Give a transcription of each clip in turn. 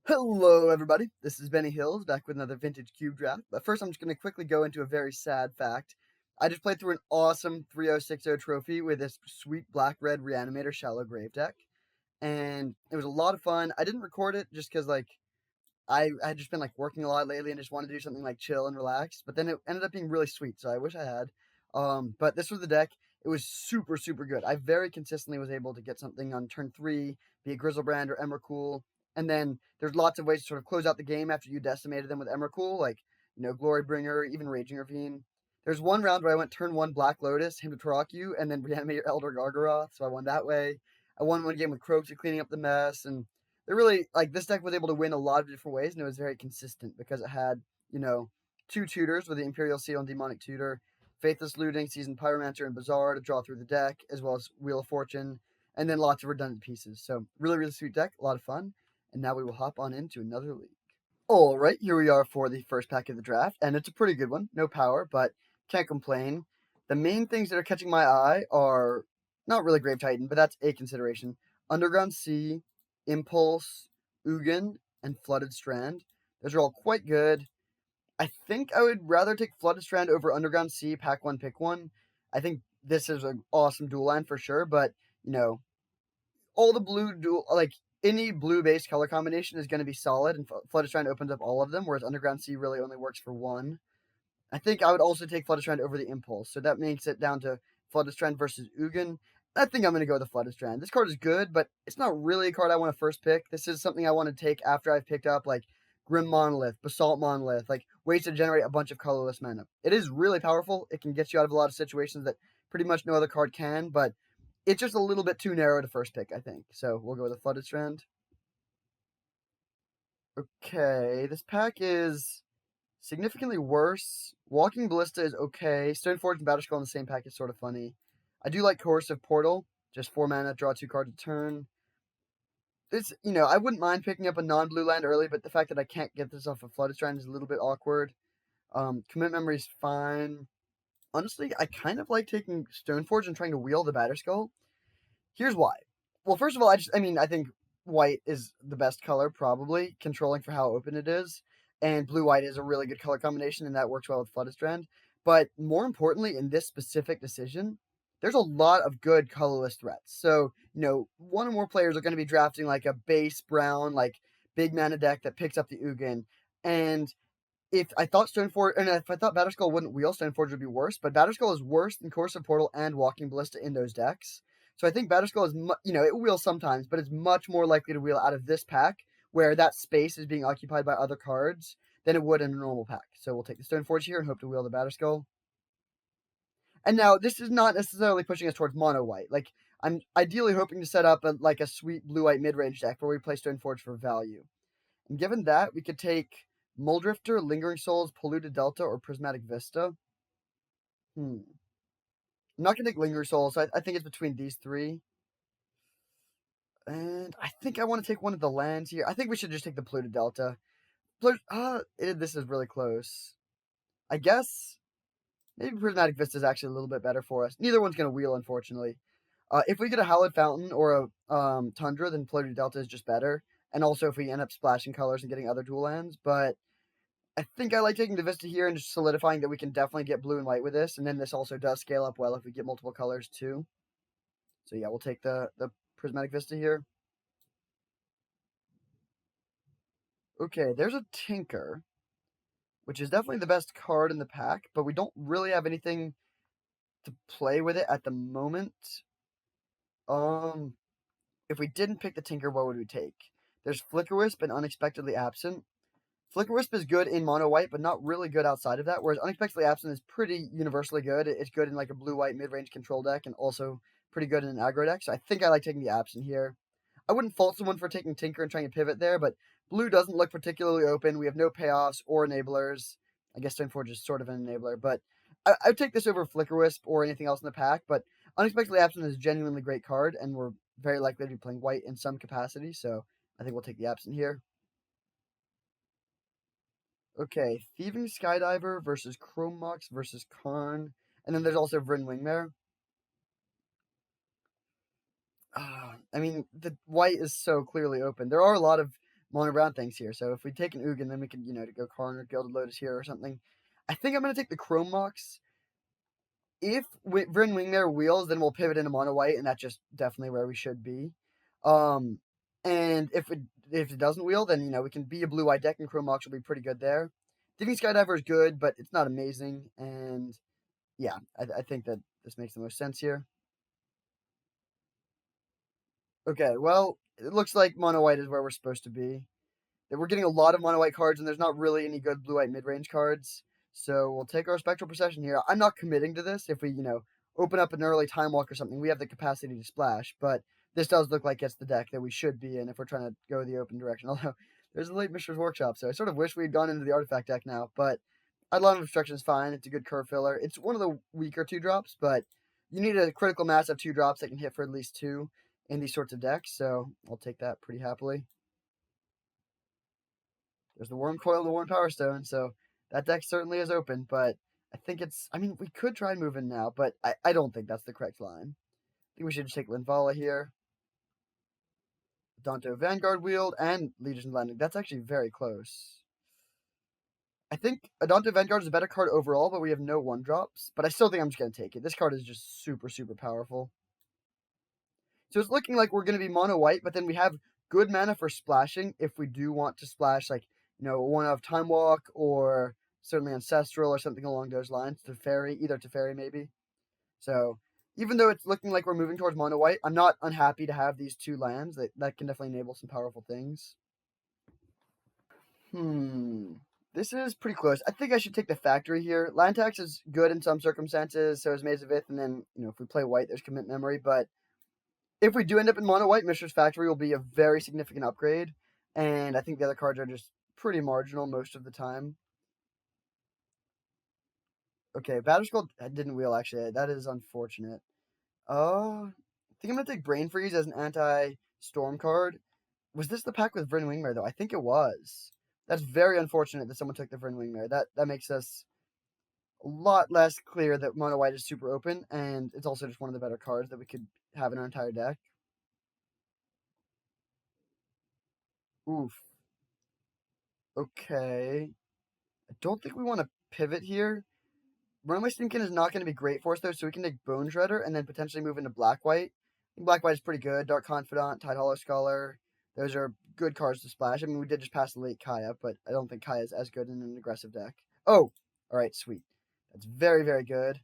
Hello, everybody. This is Bennyhillz back with another vintage cube draft. But first, I'm just going to quickly go into a very sad fact. I just played through an awesome 3060 trophy with this sweet black-red Reanimator shallow grave deck, and it was a lot of fun. I didn't record it just because I had just been working a lot lately and just wanted to do something chill and relax. But then it ended up being really sweet, so I wish I had. But this was the deck. It was super, super good. I very consistently was able to get something on turn 3, be it Grizzlebrand or Emrakul. And then there's lots of ways to sort of close out the game after you decimated them with Emrakul, Glorybringer, even Raging Ravine. There's one round where I went turn 1 Black Lotus, him to Taraku, and then reanimate your Elder Gargaroth, so I won that way. I won one game with Croaks cleaning up the mess, and they're really, this deck was able to win a lot of different ways, and it was very consistent because it had, 2 tutors with the Imperial Seal and Demonic Tutor, Faithless Looting, Seasoned Pyromancer, and Bazaar to draw through the deck, as well as Wheel of Fortune, and then lots of redundant pieces. So, really, really sweet deck, a lot of fun. And now we will hop on into another league. Alright, here we are for the first pack of the draft, and it's a pretty good one. No power, but can't complain. The main things that are catching my eye are not really Grave Titan, but that's a consideration. Underground Sea, Impulse, Ugin, and Flooded Strand. Those are all quite good. I think I would rather take Flooded Strand over Underground Sea, pack 1, pick 1. I think this is an awesome dual line for sure, but, all the blue dual, any blue-based color combination is going to be solid, and Flooded Strand opens up all of them, whereas Underground Sea really only works for one. I think I would also take Flooded Strand over the Impulse, so that makes it down to Flooded Strand versus Ugin. I think I'm going to go with the Flooded Strand. This card is good, but it's not really a card I want to first pick. This is something I want to take after I've picked up, Grim Monolith, Basalt Monolith, ways to generate a bunch of colorless mana. It is really powerful. It can get you out of a lot of situations that pretty much no other card can, but it's just a little bit too narrow to first pick, I think. So we'll go with the Flooded Strand. Okay, this pack is significantly worse. Walking Ballista is okay. Stoneforge and Batterskull in the same pack is sort of funny. I do like Coercive Portal. Just 4 mana, draw 2 cards a turn. It's, I wouldn't mind picking up a non-blue land early, but the fact that I can't get this off of Flooded Strand is a little bit awkward. Commit Memory is fine. Honestly, I kind of like taking Stoneforge and trying to wheel the Batterskull. Here's why. Well, first of all, I think white is the best color, probably, controlling for how open it is. And blue-white is a really good color combination, and that works well with Flooded Strand. But more importantly, in this specific decision, there's a lot of good colorless threats. So, one or more players are going to be drafting a base brown, big mana deck that picks up the Ugin. And if I thought Batterskull wouldn't wheel, Stoneforge would be worse. But Batterskull is worse than Coercive Portal and Walking Ballista in those decks. So I think Batterskull is, it wheels sometimes, but it's much more likely to wheel out of this pack, where that space is being occupied by other cards, than it would in a normal pack. So we'll take the Stoneforge here and hope to wheel the Batterskull. And now, this is not necessarily pushing us towards mono-white. I'm ideally hoping to set up a sweet blue-white mid-range deck where we play Stoneforge for value. And given that, we could take Muldrifter, Lingering Souls, Polluted Delta, or Prismatic Vista. I'm not going to take Lingering Souls, so I think it's between these 3. And I think I want to take one of the lands here. I think we should just take the Polluted Delta. This is really close. I guess maybe Prismatic Vista is actually a little bit better for us. Neither one's going to wheel, unfortunately. If we get a Hallowed Fountain or a Tundra, then Polluted Delta is just better. And also if we end up splashing colors and getting other dual lands. But I think I like taking the Vista here and just solidifying that we can definitely get blue and white with this. And then this also does scale up well if we get multiple colors too. So yeah, we'll take the Prismatic Vista here. Okay, there's a Tinker, which is definitely the best card in the pack, but we don't really have anything to play with it at the moment. If we didn't pick the Tinker, what would we take? There's Flickerwisp and Unexpectedly Absent. Flickerwisp is good in mono-white, but not really good outside of that, whereas Unexpectedly Absent is pretty universally good. It's good in a blue-white mid-range control deck, and also pretty good in an aggro deck, so I think I like taking the Absent here. I wouldn't fault someone for taking Tinker and trying to pivot there, but blue doesn't look particularly open. We have no payoffs or enablers. I guess Stoneforge is sort of an enabler, but I would take this over Flickerwisp or anything else in the pack, but Unexpectedly Absent is a genuinely great card, and we're very likely to be playing white in some capacity, so I think we'll take the Absent here. Okay, Thieving Skydiver versus Chrome Mox versus Karn, and then there's also Vryn Wingmare. The white is so clearly open. There are a lot of mono brown things here. So if we take an Ugin, then we can, to go Karn or Gilded Lotus here or something. I think I'm going to take the Chrome Mox. If Vryn Wingmare wheels, then we'll pivot into mono white, and that's just definitely where we should be. And if it doesn't wheel, then we can be a blue white deck, and Chrome Mox will be pretty good there. Digging Skydiver is good, but it's not amazing. And yeah, I think that this makes the most sense here. Okay, well, it looks like mono white is where we're supposed to be. We're getting a lot of mono white cards, and there's not really any good blue white mid range cards. So we'll take our Spectral Procession here. I'm not committing to this. If we, open up an early Time Walk or something, we have the capacity to splash. But this does look like it's the deck that we should be in if we're trying to go the open direction. Although there's a late Mishra's Workshop, so I sort of wish we had gone into the Artifact deck now. But Eidolon of Obstruction is fine. It's a good curve filler. It's one of the weaker 2-drops, but you need a critical mass of 2-drops that can hit for at least 2 in these sorts of decks. So I'll take that pretty happily. There's the Worm Coil and the Worm Power Stone, so that deck certainly is open, but I think we could try and move in now, but I don't think that's the correct line. I think we should just take Linvala here. Danto Vanguard Wield and Legion Landing. That's actually very close. I think Adonto Vanguard is a better card overall, but we have no 1-drops. But I still think I'm just going to take it. This card is just super, super powerful. So it's looking like we're going to be mono white, but then we have good mana for splashing if we do want to splash, like, one of Time Walk or certainly Ancestral or something along those lines. Either Teferi maybe. So even though it's looking like we're moving towards mono white, I'm not unhappy to have these 2 lands. That can definitely enable some powerful things. This is pretty close. I think I should take the Factory here. Land Tax is good in some circumstances, so is Maze of Ith, and then, if we play white, there's Commit Memory, but if we do end up in mono white, Mishra's Factory will be a very significant upgrade, and I think the other cards are just pretty marginal most of the time. Okay, Batterskull didn't wheel, actually. That is unfortunate. I think I'm going to take Brain Freeze as an anti-storm card. Was this the pack with Vryn Wingmare, though? I think it was. That's very unfortunate that someone took the Vryn Wingmare. That makes us a lot less clear that mono white is super open, and it's also just one of the better cards that we could have in our entire deck. Oof. Okay. I don't think we want to pivot here. Runaway Steamkin is not going to be great for us, though, so we can take Bone Shredder and then potentially move into Black-White. I think Black-White is pretty good. Dark Confidant, Tide Hollow Scholar. Those are good cards to splash. I mean, we did just pass the late Kaya, but I don't think Kaya is as good in an aggressive deck. Oh! Alright, sweet. That's very, very good.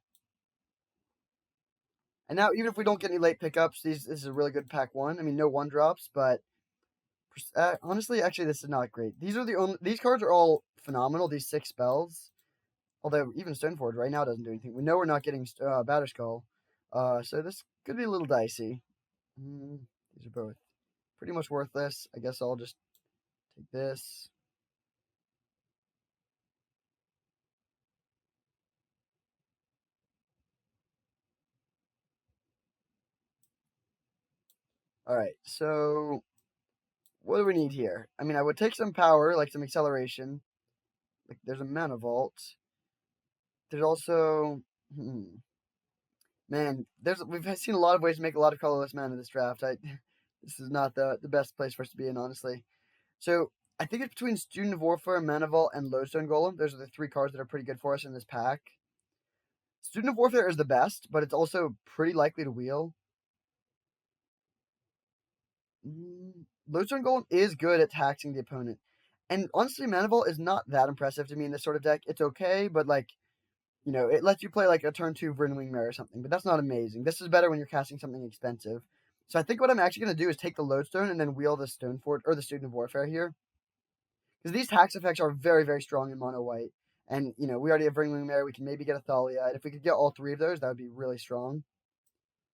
And now, even if we don't get any late pickups, this is a really good pack 1. I mean, no 1-drops, but honestly, actually, this is not great. These cards are all phenomenal, these 6 spells. Although, even Stoneforge right now doesn't do anything. We know we're not getting Batterskull. So this could be a little dicey. These are both pretty much worthless. I guess I'll just take this. Alright, so what do we need here? I mean, I would take some power, like some acceleration. Like, there's a Mana Vault. There's also... Man, we've seen a lot of ways to make a lot of colorless mana in this draft. This is not the best place for us to be in, honestly. So, I think it's between Student of Warfare, Mana Vault, and Lodestone Golem. Those are the 3 cards that are pretty good for us in this pack. Student of Warfare is the best, but it's also pretty likely to wheel. Lodestone Golem is good at taxing the opponent. And honestly, Mana Vault is not that impressive to me in this sort of deck. It's okay, but like, it lets you play like a turn 2 Vryn Wingmare or something, but that's not amazing. This is better when you're casting something expensive. So I think what I'm actually going to do is take the Lodestone and then wheel the Stoneforge, or the Student of Warfare here. Because these tax effects are very, very strong in mono white. And, we already have Vryn Wingmare. We can maybe get a Thalia. And if we could get all 3 of those, that would be really strong.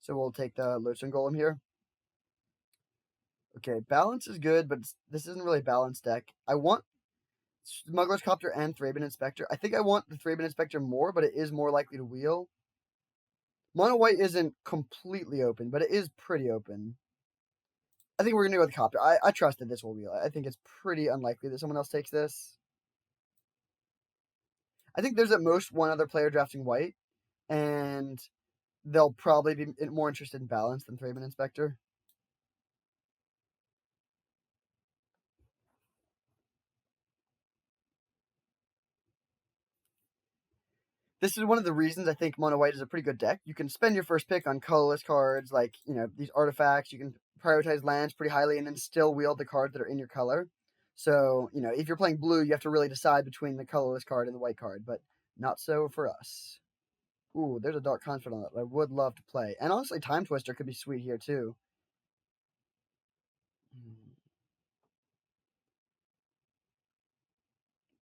So we'll take the Lodestone Golem here. Okay, balance is good, but this isn't really a balanced deck. I want Smuggler's Copter and Thraben Inspector. I think I want the Thraben Inspector more, but it is more likely to wheel. Mono white isn't completely open, but it is pretty open. I think we're going to go with the Copter. I trust that this will wheel. I think it's pretty unlikely that someone else takes this. I think there's at most one other player drafting white, and they'll probably be more interested in balance than Thraben Inspector. This is one of the reasons I think mono white is a pretty good deck. You can spend your first pick on colorless cards, like, these artifacts. You can prioritize lands pretty highly and then still wield the cards that are in your color. So, if you're playing blue, you have to really decide between the colorless card and the white card, but not so for us. Ooh, there's a Dark Confidant that I would love to play. And honestly, Time Twister could be sweet here, too.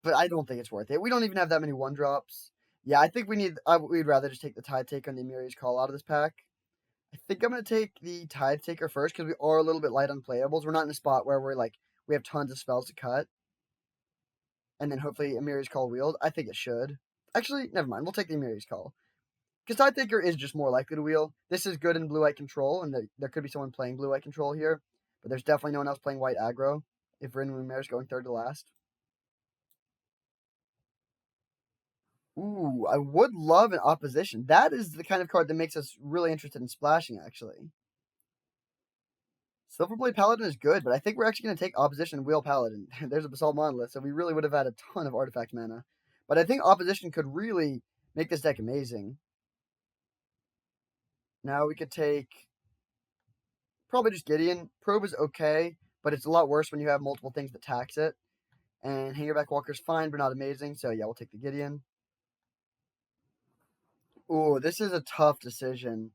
But I don't think it's worth it. We don't even have that many 1-drops. Yeah, I think we'd rather just take the Tide Taker and the Emiri's Call out of this pack. I think I'm going to take the Tide Taker first because we are a little bit light on playables. We're not in a spot where we have tons of spells to cut. And then hopefully Emiri's Call wield. I think it should. Actually, never mind. We'll take the Emiri's Call. Because Tide Taker is just more likely to wheel. This is good in blue-white control, and there could be someone playing blue-white control here. But there's definitely no one else playing white aggro if Rin Rumaire's going third to last. Ooh, I would love an opposition. That is the kind of card that makes us really interested in splashing, actually. Silverblade Paladin is good, but I think we're actually going to take opposition and wheel Paladin. There's a Basalt Monolith, so we really would have had a ton of artifact mana. But I think opposition could really make this deck amazing. Now we could take probably just Gideon. Probe is okay, but it's a lot worse when you have multiple things that tax it. And Hangerback Walker's fine, but not amazing, so yeah, we'll take the Gideon. Ooh, this is a tough decision.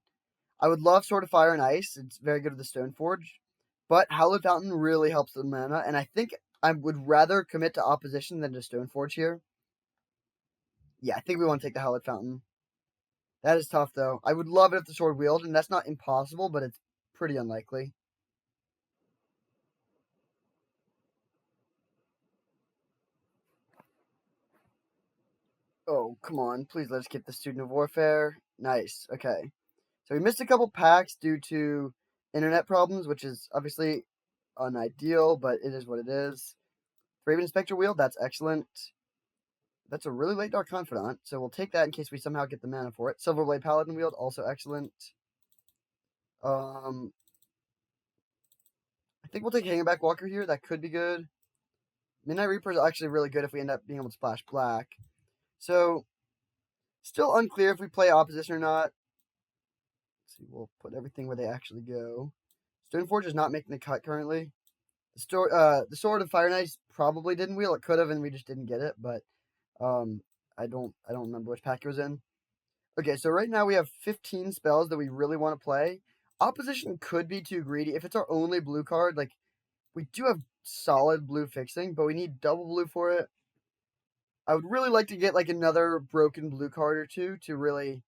I would love Sword of Fire and Ice. It's very good with the Stoneforge. But Hallowed Fountain really helps the mana, and I think I would rather commit to opposition than to Stoneforge here. Yeah, I think we want to take the Hallowed Fountain. That is tough, though. I would love it if the sword wheeled, and that's not impossible, but it's pretty unlikely. Oh, come on. Please let us get the Student of Warfare. Nice. Okay. So we missed a couple packs due to internet problems, which is obviously unideal, but it is what it is. Raven Spectre Wheel, that's excellent. That's a really late Dark Confidant, so we'll take that in case we somehow get the mana for it. Silverblade Paladin Wield, also excellent. I think we'll take Hangback Walker here. That could be good. Midnight Reaper is actually really good if we end up being able to splash black. So, still unclear if we play opposition or not. Let's see, we'll put everything where they actually go. Stoneforge is not making the cut currently. The Sword of Fire and Ice probably didn't wheel. It could have, and we just didn't get it. But I don't remember which pack it was in. Okay, so right now we have 15 spells that we really want to play. Opposition could be too greedy. If it's our only blue card, like, we do have solid blue fixing, but we need double blue for it. I would really like to get, like, another broken blue card or two to really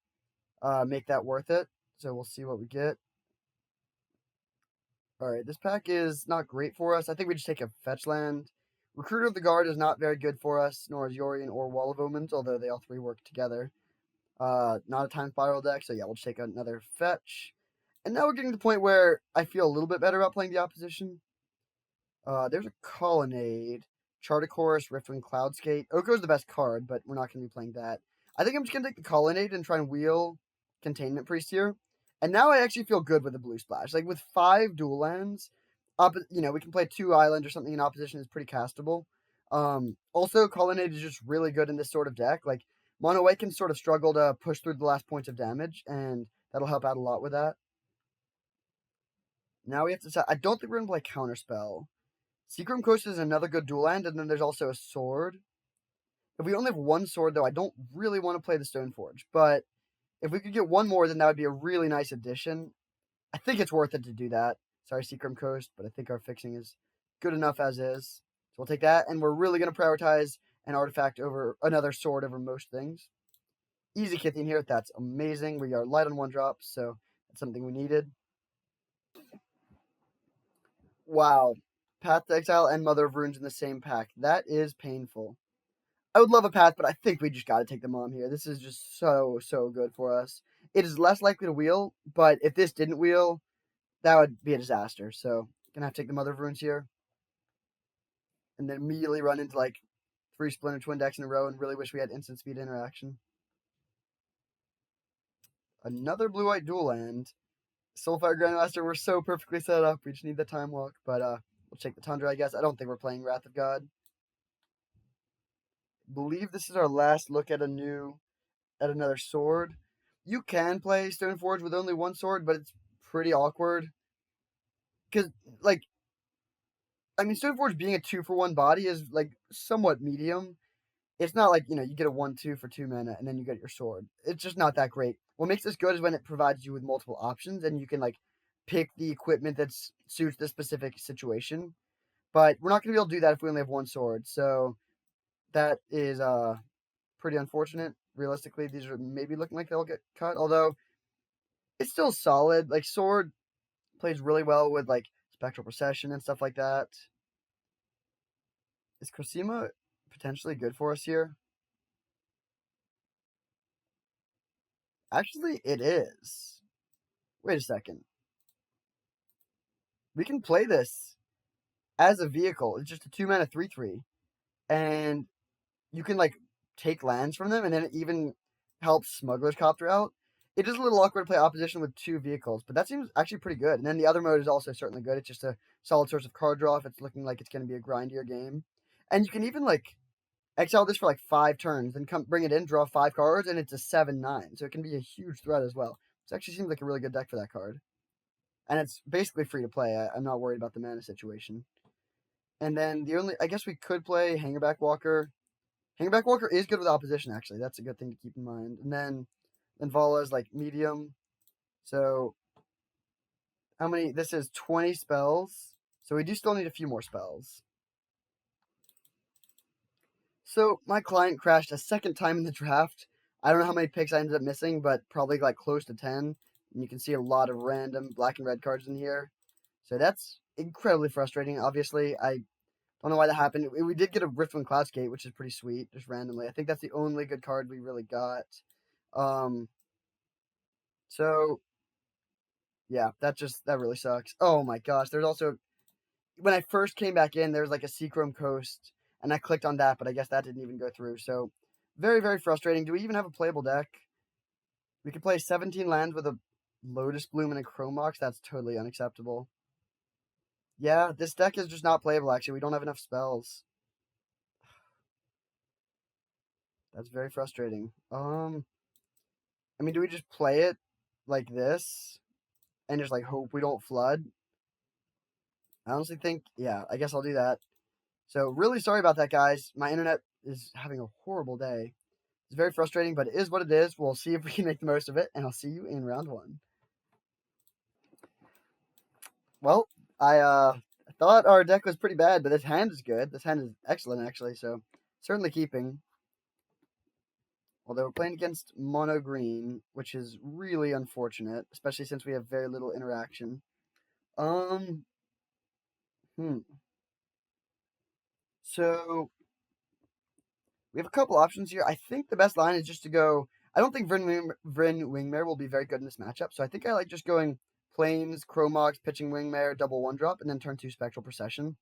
make that worth it. So we'll see what we get. Alright, this pack is not great for us. I think we just take a fetch land. Recruiter of the Guard is not very good for us, nor is Yorion or Wall of Omens, although they all three work together. Not a time spiral deck, so yeah, we'll just take another fetch. And now we're getting to the point where I feel a little bit better about playing the opposition. There's a Colonnade, Charticourse, Riftwind, Cloudskate. Oko's the best card, but we're not going to be playing that. I think I'm just going to take the Colonnade and try and wheel Containment Priest here. And now I actually feel good with the blue splash. Like, with 5 dual lands, we can play 2 islands or something in opposition is pretty castable. Also, Colonnade is just really good in this sort of deck. Like, Mono White can sort of struggle to push through the last points of damage, and that'll help out a lot with that. Now we have to decide. I don't think we're going to play Counterspell. Secret Coast is another good dual land, and then there's also a sword. If we only have 1 sword, though, I don't really want to play the Stoneforge. But if we could get 1 more, then that would be a really nice addition. I think it's worth it to do that. Sorry, Secret Coast, but I think our fixing is good enough as is. So we'll take that, and we're really going to prioritize an artifact over another sword over most things. Easy Kithian here. That's amazing. We are light on 1-drop, so that's something we needed. Wow. Path to Exile and Mother of Runes in the same pack. That is painful. I would love a path, but I think we just got to take the Mom here. This is just so good for us. It is less likely to wheel, but if this didn't wheel, that would be a disaster. So, gonna have to take the Mother of Runes here. And then immediately run into, like, 3 Splinter Twin decks in a row and really wish we had instant speed interaction. Another blue-white dual land. Soulfire Grandmaster, we're so perfectly set up. We just need the Time Walk, but we'll take the Tundra, I guess. I don't think we're playing Wrath of God. I believe this is our last look at a new at another sword. You can play Stoneforge with only one sword, but it's pretty awkward. Because, like, I mean, Stoneforge being a 2-for-1 body is, like, somewhat medium. It's not like, you get a 1-2 for 2 mana and then you get your sword. It's just not that great. What makes this good is when it provides you with multiple options and you can, like, pick the equipment that suits the specific situation. But we're not going to be able to do that if we only have one sword. So that is pretty unfortunate. Realistically, these are maybe looking like they'll get cut. Although it's still solid. Like, sword plays really well with, like, spectral procession and stuff like that. Is Cosima potentially good for us here? Actually, it is. Wait a second. We can play this as a vehicle. It's just a 2-mana 3/3. And you can, like, take lands from them, and then it even helps Smuggler's Copter out. It is a little awkward to play opposition with 2 vehicles, but that seems actually pretty good. And then the other mode is also certainly good. It's just a solid source of card draw if it's looking like it's going to be a grindier game. And you can even, like, exile this for, like, 5 turns, then come bring it in, draw 5 cards, and it's a 7/9. So it can be a huge threat as well. It actually seems like a really good deck for that card. And it's basically free to play. I'm not worried about the mana situation. And then I guess we could play Hangerback Walker. Hangerback Walker is good with opposition, actually. That's a good thing to keep in mind. And then Vala is like medium. So how many? This is 20 spells. So we do still need a few more spells. So my client crashed a second time in the draft. I don't know how many picks I ended up missing, but probably like close to 10. And you can see a lot of random black and red cards in here. So that's incredibly frustrating. Obviously, I don't know why that happened. We did get a Riftwind Cloudscape, which is pretty sweet, just randomly. I think that's the only good card we really got. So yeah, that really sucks. Oh my gosh, there's also when I first came back in, there was like a Seachrome Coast, and I clicked on that, but I guess that didn't even go through. So very, very frustrating. Do we even have a playable deck? We could play 17 lands with a Lotus Bloom and a Chromox. That's totally unacceptable. Yeah, this deck is just not playable, actually. We don't have enough spells. That's very frustrating. I mean, do we just play it like this and just like hope we don't flood? I honestly think, yeah, I guess I'll do that. So really sorry about that, guys. My internet is having a horrible day. It's very frustrating, but it is what it is. We'll see if we can make the most of it, and I'll see you in round 1. Well, I thought our deck was pretty bad, but this hand is good. This hand is excellent, actually, so certainly keeping. Although we're playing against mono green, which is really unfortunate, especially since we have very little interaction. So we have a couple options here. I think the best line is just to go. I don't think Vryn Wingmare will be very good in this matchup, so I think I like just going Plains, Chromox, pitching Wingmare, double 1-drop, and then turn 2 Spectral Procession.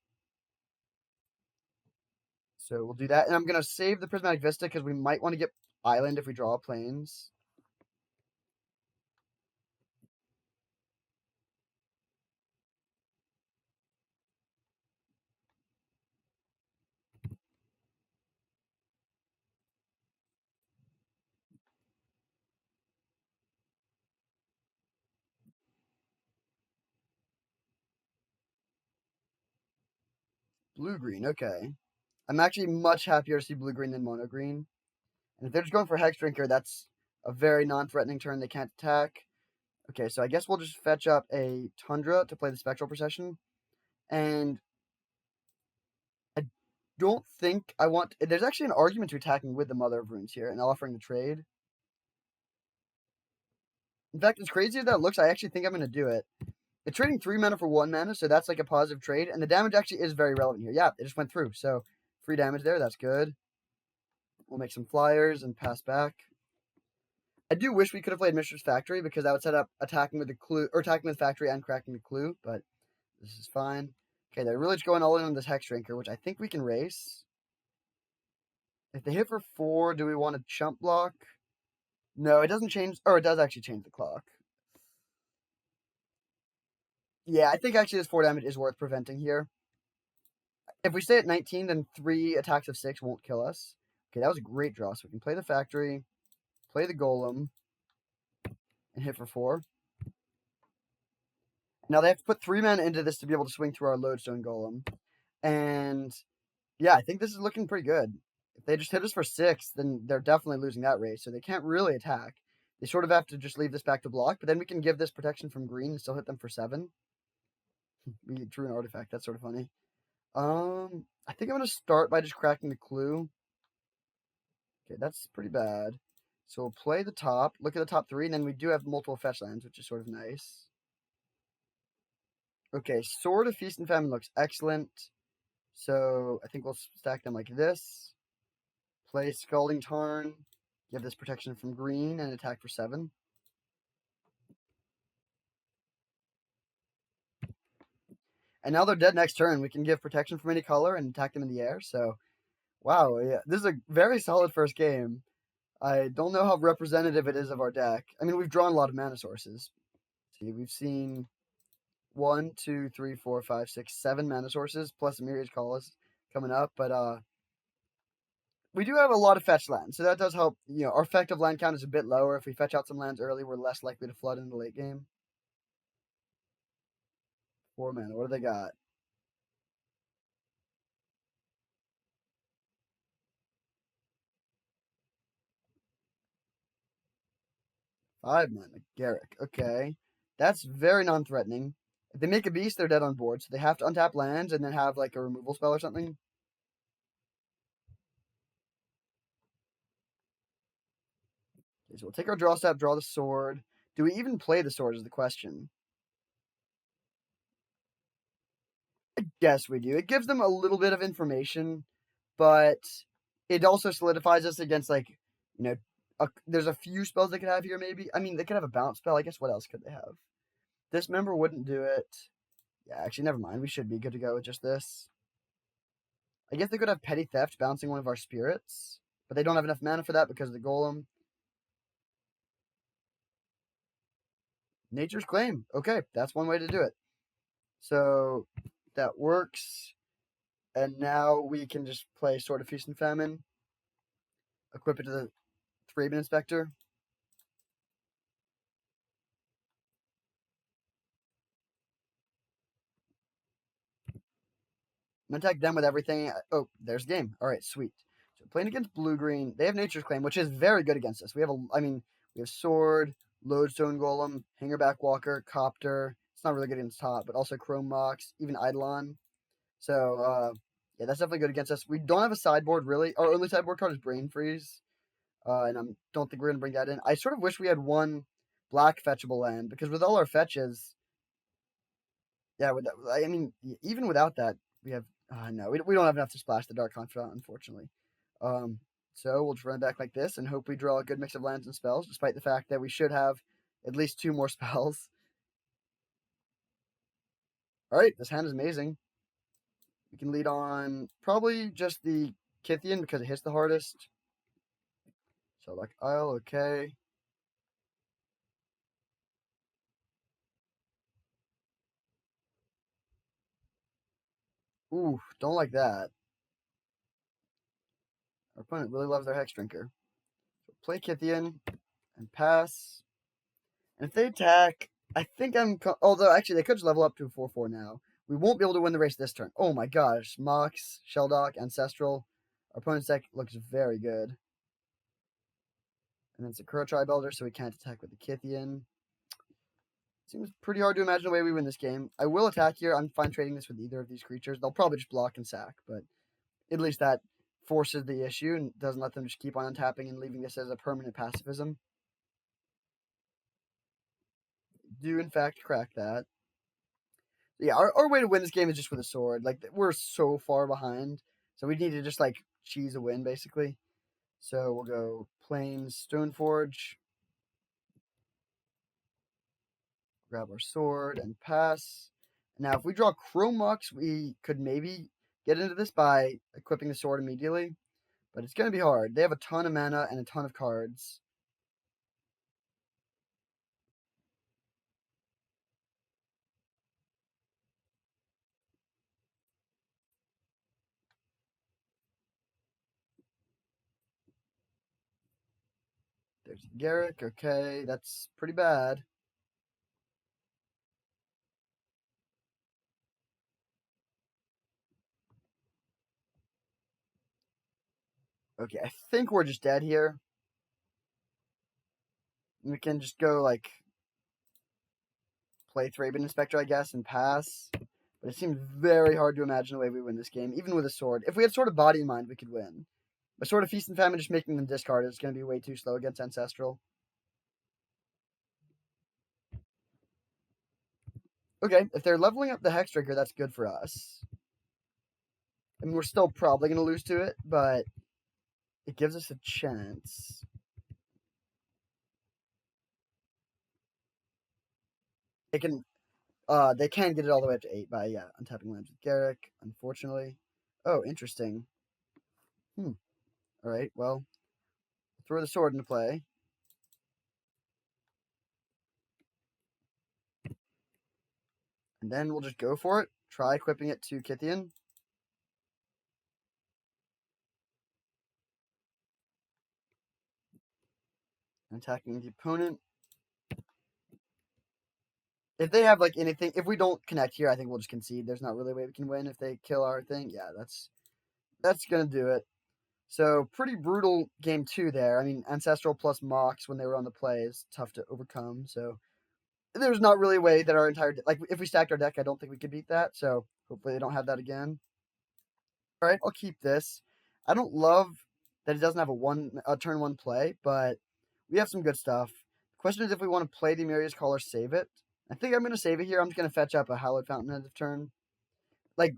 So we'll do that, and I'm gonna save the Prismatic Vista because we might want to get Island if we draw Plains. Blue-green, okay. I'm actually much happier to see blue-green than mono-green. And if they're just going for Hex Drinker, that's a very non-threatening turn. They can't attack. Okay, so I guess we'll just fetch up a Tundra to play the Spectral Procession. And I don't think I want... There's actually an argument to attacking with the Mother of Runes here and offering the trade. In fact, as crazy as that looks, I actually think I'm going to do it. It's trading 3 mana for 1 mana, so that's like a positive trade. And the damage actually is very relevant here. Yeah, it just went through. So free damage there. That's good. We'll make some flyers and pass back. I do wish we could have played Mistress Factory because that would set up attacking with the clue, or attacking with Factory and cracking the clue, but this is fine. Okay, they're really just going all in on this Hex Drinker, which I think we can race. If they hit for 4, do we want to chump block? No, it doesn't change, or it does actually change the clock. Yeah, I think actually this 4 damage is worth preventing here. If we stay at 19, then 3 attacks of 6 won't kill us. Okay, that was a great draw, so we can play the Factory. play the Golem, and hit for 4. Now they have to put 3 mana into this to be able to swing through our Lodestone Golem. And yeah, I think this is looking pretty good. If they just hit us for 6, then they're definitely losing that race, so they can't really attack. They sort of have to just leave this back to block, but then we can give this protection from green and still hit them for 7. We drew an artifact. That's sort of funny. I think I'm going to start by just cracking the clue. Okay, that's pretty bad. So we'll play the top, look at the top 3, and then we do have multiple fetch lands, which is sort of nice. Okay, Sword of Feast and Famine looks excellent. So I think we'll stack them like this. Play Scalding Tarn, give this protection from green, and attack for 7. And now they're dead next turn. We can give protection from any color and attack them in the air. So, wow, yeah, this is a very solid first game. I don't know how representative it is of our deck. I mean, we've drawn a lot of mana sources. See, we've seen 1, 2, 3, 4, 5, 6, 7 mana sources, plus a Myriad Calls coming up. But we do have a lot of fetch lands, so that does help. You know, our effective land count is a bit lower. If we fetch out some lands early, we're less likely to flood in the late game. 4 mana. What do they got? 5 mana. Garrick. Okay. That's very non-threatening. If they make a beast, they're dead on board, so they have to untap lands and then have like a removal spell or something. Okay, so we'll take our draw step, draw the sword. Do we even play the sword is the question. I guess we do. It gives them a little bit of information, but it also solidifies us against, like, you know, there's a few spells they could have here, maybe. I mean, they could have a bounce spell. I guess what else could they have? Dismember wouldn't do it. Yeah, actually, never mind. We should be good to go with just this. I guess they could have Petty Theft bouncing one of our spirits, but they don't have enough mana for that because of the Golem. Nature's Claim. Okay, that's one way to do it. So that works. And now we can just play Sword of Feast and Famine. Equip it to the Thraben Inspector. I'm going to attack them with everything. Oh, there's the game. All right, sweet. So playing against blue-green, they have Nature's Claim, which is very good against us. We have Sword, Lodestone Golem, Hangerback Walker, Copter. It's not really good against top, but also Chrome Mox, even Eidolon. So, yeah, that's definitely good against us. We don't have a sideboard, really. Our only sideboard card is Brain Freeze. And I don't think we're going to bring that in. I sort of wish we had one black fetchable land, because with all our fetches, yeah, I mean, even without that, we have, no, we don't have enough to splash the Dark Confidant, unfortunately. So we'll just run back like this and hope we draw a good mix of lands and spells, despite the fact that we should have at least 2 more spells. All right, this hand is amazing. We can lead on probably just the Kythian because it hits the hardest. So like Isle, okay. Ooh, don't like that. Our opponent really loves their Hex Drinker. So play Kythian and pass. And if they attack, I think although actually they could just level up to a 4/4 now. We won't be able to win the race this turn. Oh my gosh, Mox, Sheldock, Ancestral. Our opponent's deck looks very good. And then Sakura Tribe-Elder, so we can't attack with the Kythian. Seems pretty hard to imagine a way we win this game. I will attack here. I'm fine trading this with either of these creatures. They'll probably just block and sack, but at least that forces the issue and doesn't let them just keep on untapping and leaving this as a permanent pacifism. Do, in fact, crack that. Yeah, our way to win this game is just with a sword. Like, we're so far behind. So we need to just, like, cheese a win, basically. So we'll go Plains Stoneforge. Grab our sword and pass. Now, if we draw Chrome Mox, we could maybe get into this by equipping the sword immediately. But it's going to be hard. They have a ton of mana and a ton of cards. There's There's Garrick. Okay, that's pretty bad. Okay, I think we're just dead here. We can just go, like, play Thraben Inspector, I guess, and pass. But it seems very hard to imagine the way we win this game, even with a sword. If we had Sword of Body in mind, we could win. But Sword of Feast and Famine, just making them discard is going to be way too slow against Ancestral. Okay, if they're leveling up the Hex Trigger, that's good for us. I mean, we're still probably going to lose to it, but it gives us a chance. They can get it all the way up to 8 by, untapping lands with Garrick, unfortunately. Oh, interesting. Alright, well, throw the sword into play. And then we'll just go for it. Try equipping it to Kithian. Attacking the opponent. If they have, like, anything, if we don't connect here, I think we'll just concede. There's not really a way we can win if they kill our thing. Yeah, that's gonna do it. So, pretty brutal game 2 there. I mean, Ancestral plus Mox when they were on the play is tough to overcome. So, there's not really a way that our entire, like, if we stacked our deck, I don't think we could beat that. So, hopefully they don't have that again. Alright, I'll keep this. I don't love that it doesn't have a turn 1 play, but we have some good stuff. The question is if we want to play the Myria's Call or save it. I think I'm going to save it here. I'm just going to fetch up a Hallowed Fountain end of turn. Like,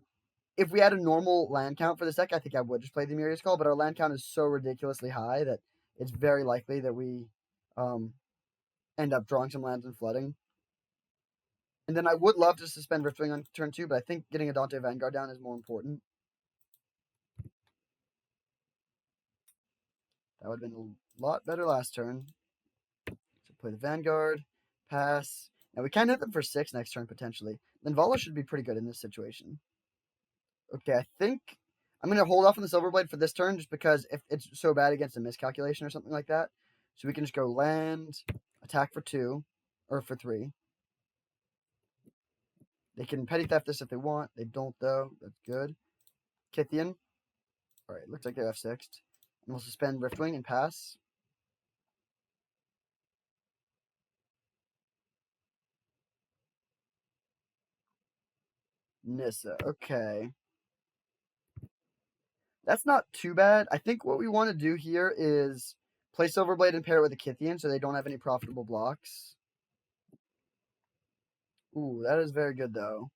if we had a normal land count for this deck, I think I would just play the Myria's Call, but our land count is so ridiculously high that it's very likely that we end up drawing some lands and flooding. And then I would love to suspend Riftwing on turn 2, but I think getting a Dante Vanguard down is more important. That would have been a lot better last turn. So play the Vanguard, pass. Now we can hit them for 6 next turn, potentially. Then Vala should be pretty good in this situation. Okay, I think I'm going to hold off on the Silverblade for this turn just because if it's so bad against a miscalculation or something like that. So we can just go land, attack for 2, or for 3. They can Petty Theft this if they want. They don't, though. That's good. Kithian. Alright, looks like they're F6'd. And we'll suspend Riftwing and pass. Nissa. Okay. That's not too bad. I think what we want to do here is play Silverblade and pair it with a Kithian so they don't have any profitable blocks. Ooh, that is very good, though.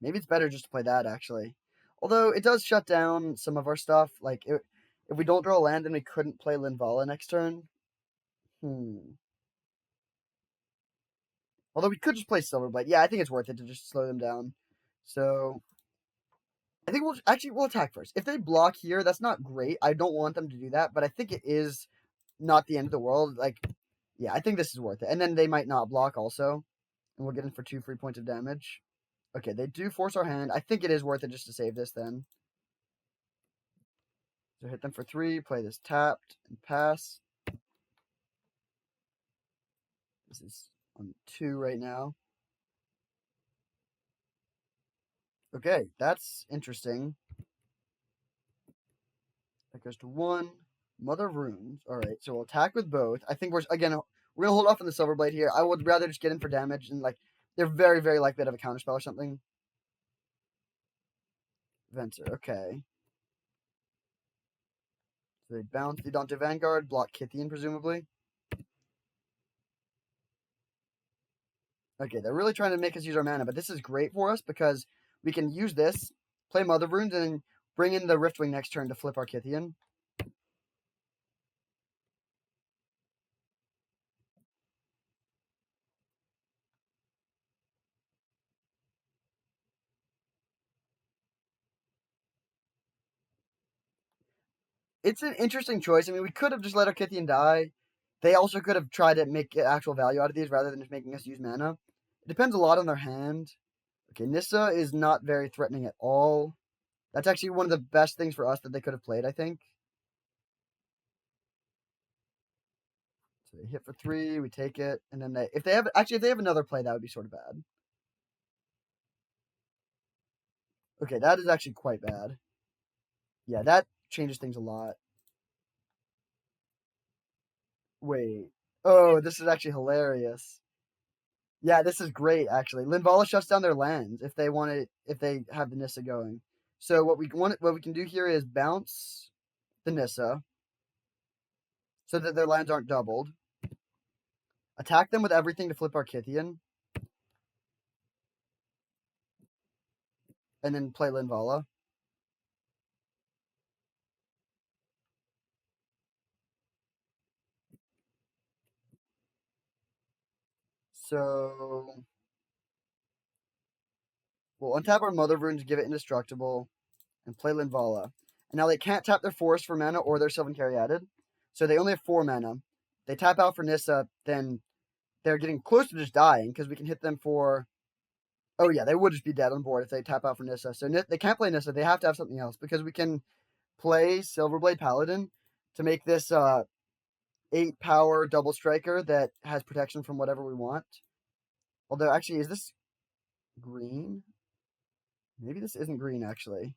Maybe it's better just to play that, actually. Although, it does shut down some of our stuff. Like, if we don't draw a land, then we couldn't play Linvala next turn. Although, we could just play Silverblade. Yeah, I think it's worth it to just slow them down. So, I think we'll attack first. If they block here, that's not great. I don't want them to do that, but I think it is not the end of the world. Like, yeah, I think this is worth it. And then they might not block also. And we'll get in for 2 free points of damage. Okay, they do force our hand. I think it is worth it just to save this then. So hit them for 3, play this tapped, and pass. This is on 2 right now. Okay, that's interesting. That goes to 1. Mother of Runes. Alright, so we'll attack with both. I think we're going to hold off on the Silverblade here. I would rather just get in for damage, and, like, they're very, very likely to have a counterspell or something. Venser, okay. So they bounce the Dante Vanguard, block Kithian, presumably. Okay, they're really trying to make us use our mana, but this is great for us because we can use this, play Mother of Runes, and then bring in the Riftwing next turn to flip our Kithian. It's an interesting choice. I mean, we could have just let our Kithian die. They also could have tried to make actual value out of these rather than just making us use mana. It depends a lot on their hand. Okay, Nissa is not very threatening at all. That's actually one of the best things for us that they could have played, I think. So they hit for 3, we take it, and then if they have another play, that would be sort of bad. Okay, that is actually quite bad. Yeah, that changes things a lot. Wait. Oh, this is actually hilarious. Yeah, this is great actually. Linvala shuts down their lands if they have the Nissa going. So what we can do here is bounce the Nissa so that their lands aren't doubled. Attack them with everything to flip our Kythian. And then play Linvala. So we'll untap our Mother Runes, give it Indestructible, and play Linvala. And now they can't tap their Forest for mana or their Sylvan Caryatid. So they only have 4 mana. They tap out for Nissa, then they're getting close to just dying because we can hit them for. Oh yeah, they would just be dead on board if they tap out for Nissa. So they can't play Nissa. They have to have something else because we can play Silverblade Paladin to make this 8 power double striker that has protection from whatever we want. Although actually, is this green? Maybe this isn't green actually.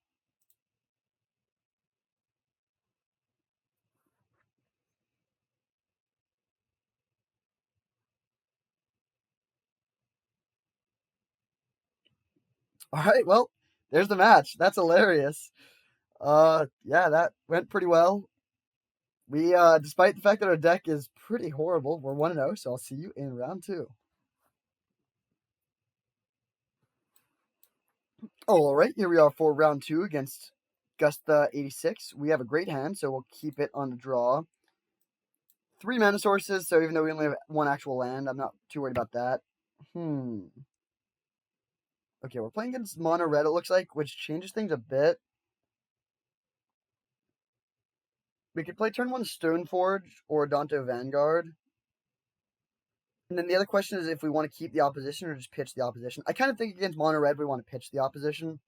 All right, well, there's the match. That's hilarious. Yeah, that went pretty well. We despite the fact that our deck is pretty horrible, we're 1-0, so I'll see you in round 2. All right, here we are for round 2 against Gusta 86. We have a great hand, so we'll keep it on the draw. 3 mana sources, so even though we only have 1 actual land, I'm not too worried about that. Okay, we're playing against mono red, it looks like, which changes things a bit. We could play turn 1 Stoneforge or Danto Vanguard. And then the other question is if we want to keep the opposition or just pitch the opposition. I kind of think against mono red, we want to pitch the opposition.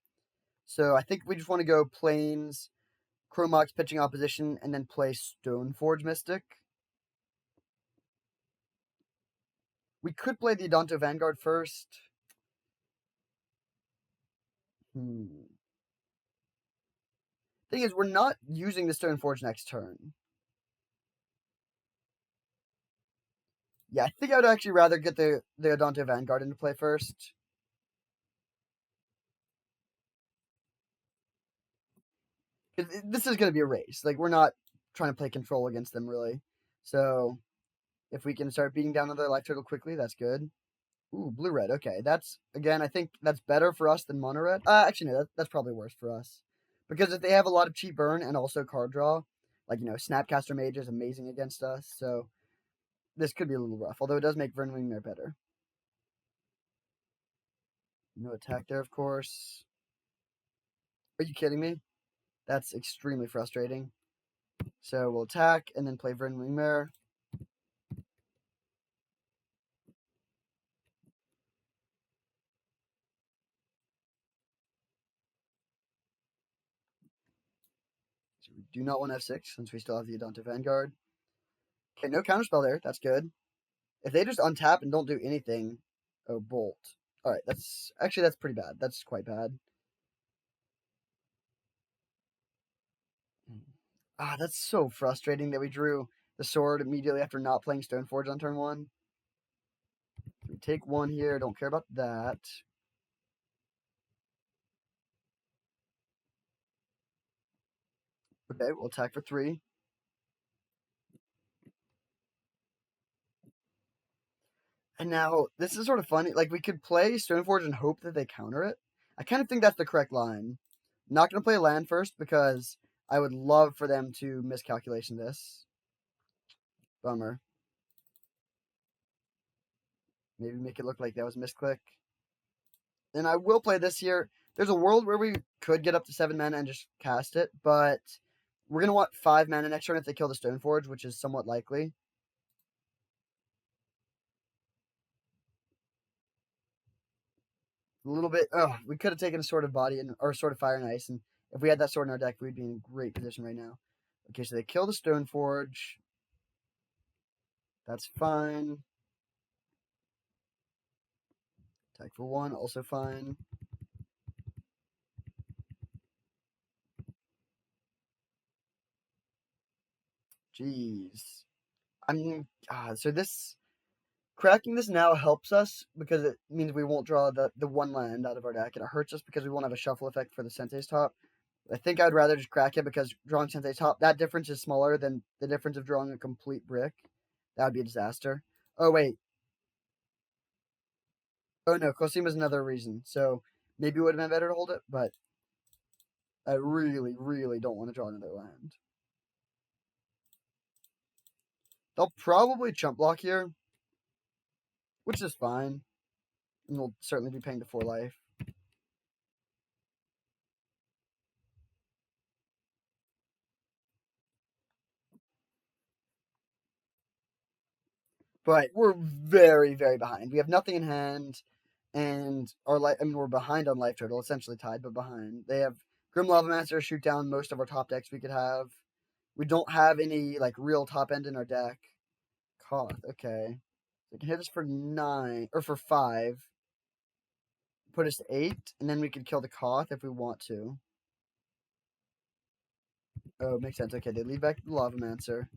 So I think we just want to go plains, Chromox pitching opposition, and then play Stoneforge Mystic. We could play the Danto Vanguard first. Thing is, we're not using the Stoneforge next turn. Yeah, I think I would actually rather get the Danto Vanguard into play first. This is going to be a race. Like, we're not trying to play control against them, really. So, if we can start beating down another life total quickly, that's good. Ooh, blue-red. Okay, that's, again, I think that's better for us than mono-red. Actually, no, that's probably worse for us. Because if they have a lot of cheap burn and also card draw, like, Snapcaster Mage is amazing against us, so this could be a little rough. Although it does make Vernwingmare better. No attack there, of course. Are you kidding me? That's extremely frustrating. So we'll attack and then play Vernwingmare. So we do not want F6 since we still have the Adonta Vanguard. Okay, no counterspell there. That's good. If they just untap and don't do anything, oh, Bolt. All right, that's pretty bad. That's quite bad. That's so frustrating that we drew the sword immediately after not playing Stoneforge on turn 1. We take 1 here. Don't care about that. Okay, we'll attack for 3. And now, this is sort of funny. Like, we could play Stoneforge and hope that they counter it. I kind of think that's the correct line. I'm not going to play land first because I would love for them to miscalculation this. Bummer. Maybe make it look like that was a misclick. And I will play this here. There's a world where we could get up to 7 mana and just cast it, but we're going to want 5 mana next turn if they kill the Stoneforge, which is somewhat likely. A little bit. Oh, we could have taken a Sword of Body or Sword of Fire and Ice, and if we had that sword in our deck, we'd be in great position right now. Okay, so they kill the Stoneforge. That's fine. Attack for 1, also fine. Jeez. So this cracking this now helps us because it means we won't draw the one land out of our deck, and it hurts us because we won't have a shuffle effect for the Sensei's Top. I think I'd rather just crack it because drawing Sensei's Top, that difference is smaller than the difference of drawing a complete brick. That would be a disaster. Oh, wait. Oh, no. Cosima's another reason. So maybe it would have been better to hold it, but I really, really don't want to draw another land. They'll probably chump block here, which is fine. And we'll certainly be paying the 4 life. But we're very, very behind. We have nothing in hand, and our life. I mean, we're behind on Life Turtle, essentially tied, but behind. They have Grim Lava Master shoot down most of our top decks we could have. We don't have any like real top end in our deck. Koth, okay. They can hit us for 9 or for 5. Put us to 8, and then we could kill the Koth if we want to. Oh, makes sense. Okay, they lead back to the Lava Mancer.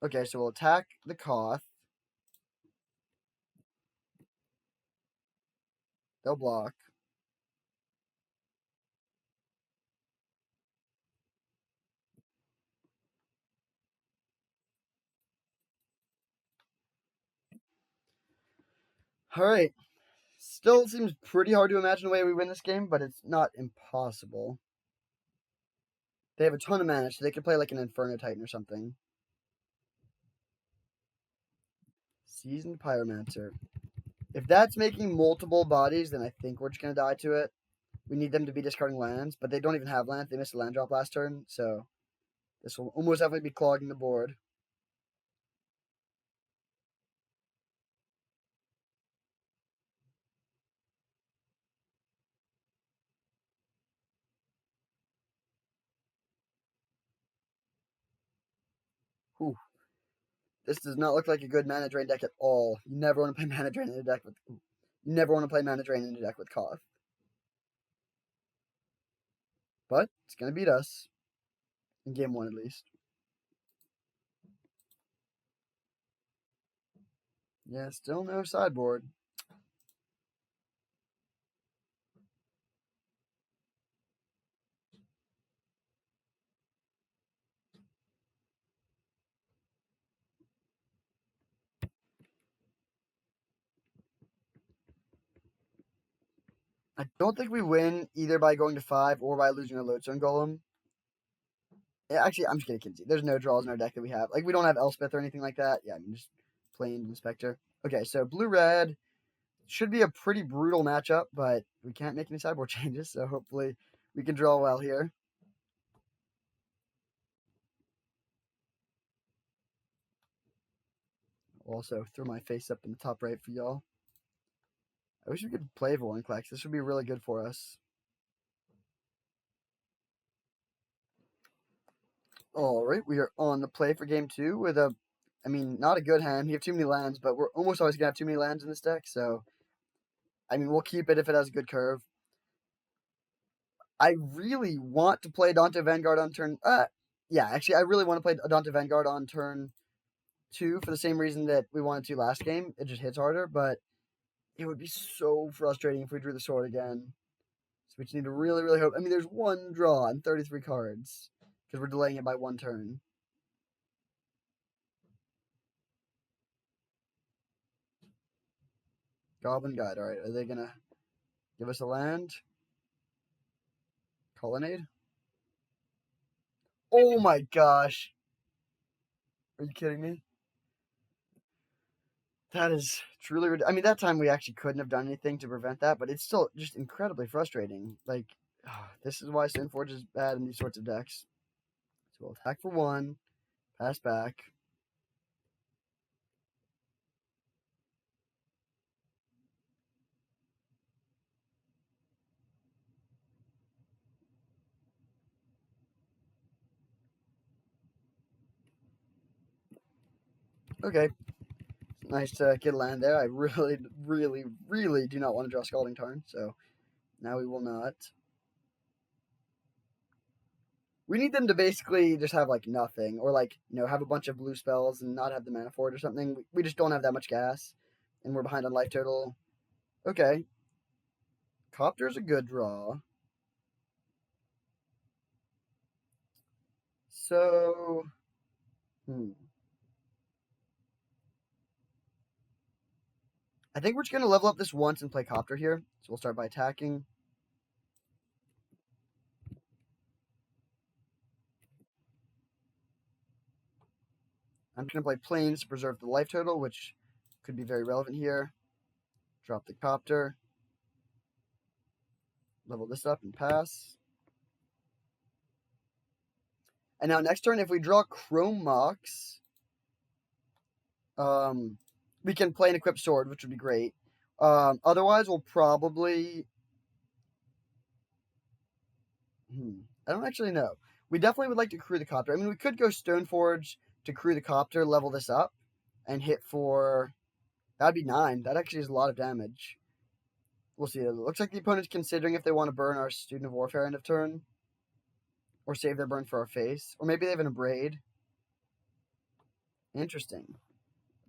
Okay, so we'll attack the Koth. They'll block. All right. Still seems pretty hard to imagine a way we win this game, but it's not impossible. They have a ton of mana, so they could play like an Inferno Titan or something. Seasoned Pyromancer. If that's making multiple bodies, then I think we're just going to die to it. We need them to be discarding lands, but they don't even have lands. They missed a land drop last turn, so this will almost definitely be clogging the board. Whew. This does not look like a good mana drain deck at all. You never want to play mana drain in a deck with. You never want to play mana drain in a deck with Koth. But it's going to beat us in game 1 at least. Yeah, still no sideboard. I don't think we win either by going to 5 or by losing a Lodestone Golem. Yeah, actually, I'm just kidding, Kinsey. There's no draws in our deck that we have. Like, we don't have Elspeth or anything like that. Yeah, I mean, just plain Inspector. Okay, so blue-red should be a pretty brutal matchup, but we can't make any sideboard changes, so hopefully we can draw well here. Also, throw my face up in the top right for y'all. I wish we could play Vorinclex. This would be really good for us. All right, we are on the play for game 2 with a, I mean, not a good hand. We have too many lands, but we're almost always going to have too many lands in this deck, so, I mean, we'll keep it if it has a good curve. I really want to play Dante Vanguard on turn, yeah, actually, I really want to play Dante Vanguard on turn 2 for the same reason that we wanted to last game. It just hits harder, but it would be so frustrating if we drew the sword again. So we just need to really, really hope. I mean, there's one draw on 33 cards because we're delaying it by 1 turn. Goblin Guide. All right, are they gonna give us a land? Colonnade. Oh my gosh! Are you kidding me? That is truly. I mean, that time we actually couldn't have done anything to prevent that, but it's still just incredibly frustrating. Like, this is why Stoneforge is bad in these sorts of decks. So we'll attack for 1, pass back. Okay. Nice to get a land there. I really, really, really do not want to draw Scalding Tarn, so now we will not. We need them to basically just have like nothing, or like have a bunch of blue spells and not have the mana for it or something. We just don't have that much gas, and we're behind on life total. Okay, Copter's a good draw. So, I think we're just gonna level up this once and play Copter here. So we'll start by attacking. I'm just gonna play Plains to preserve the life total, which could be very relevant here. Drop the Copter. Level this up and pass. And now next turn, if we draw Chrome Mox, we can play an equipped sword, which would be great. Otherwise, we'll probably. I don't actually know. We definitely would like to crew the Copter. I mean, we could go Stoneforge to crew the Copter, level this up, and hit for. That'd be 9. That actually is a lot of damage. We'll see. It looks like the opponent's considering if they want to burn our Student of Warfare end of turn, or save their burn for our face, or maybe they have an Abrade. Interesting.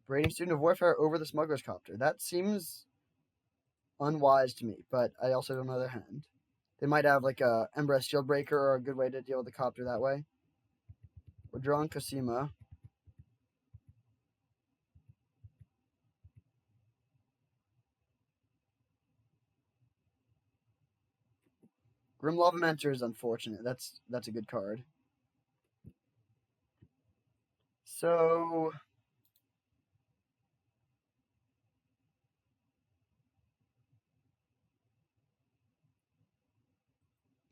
Abrading Student of Warfare over the Smuggler's Copter. That seems unwise to me, but I also don't know their hand. They might have like a Embrace Shield Breaker or a good way to deal with the Copter that way. We're drawing Cosima. Grim Lavamenter is unfortunate. That's a good card. So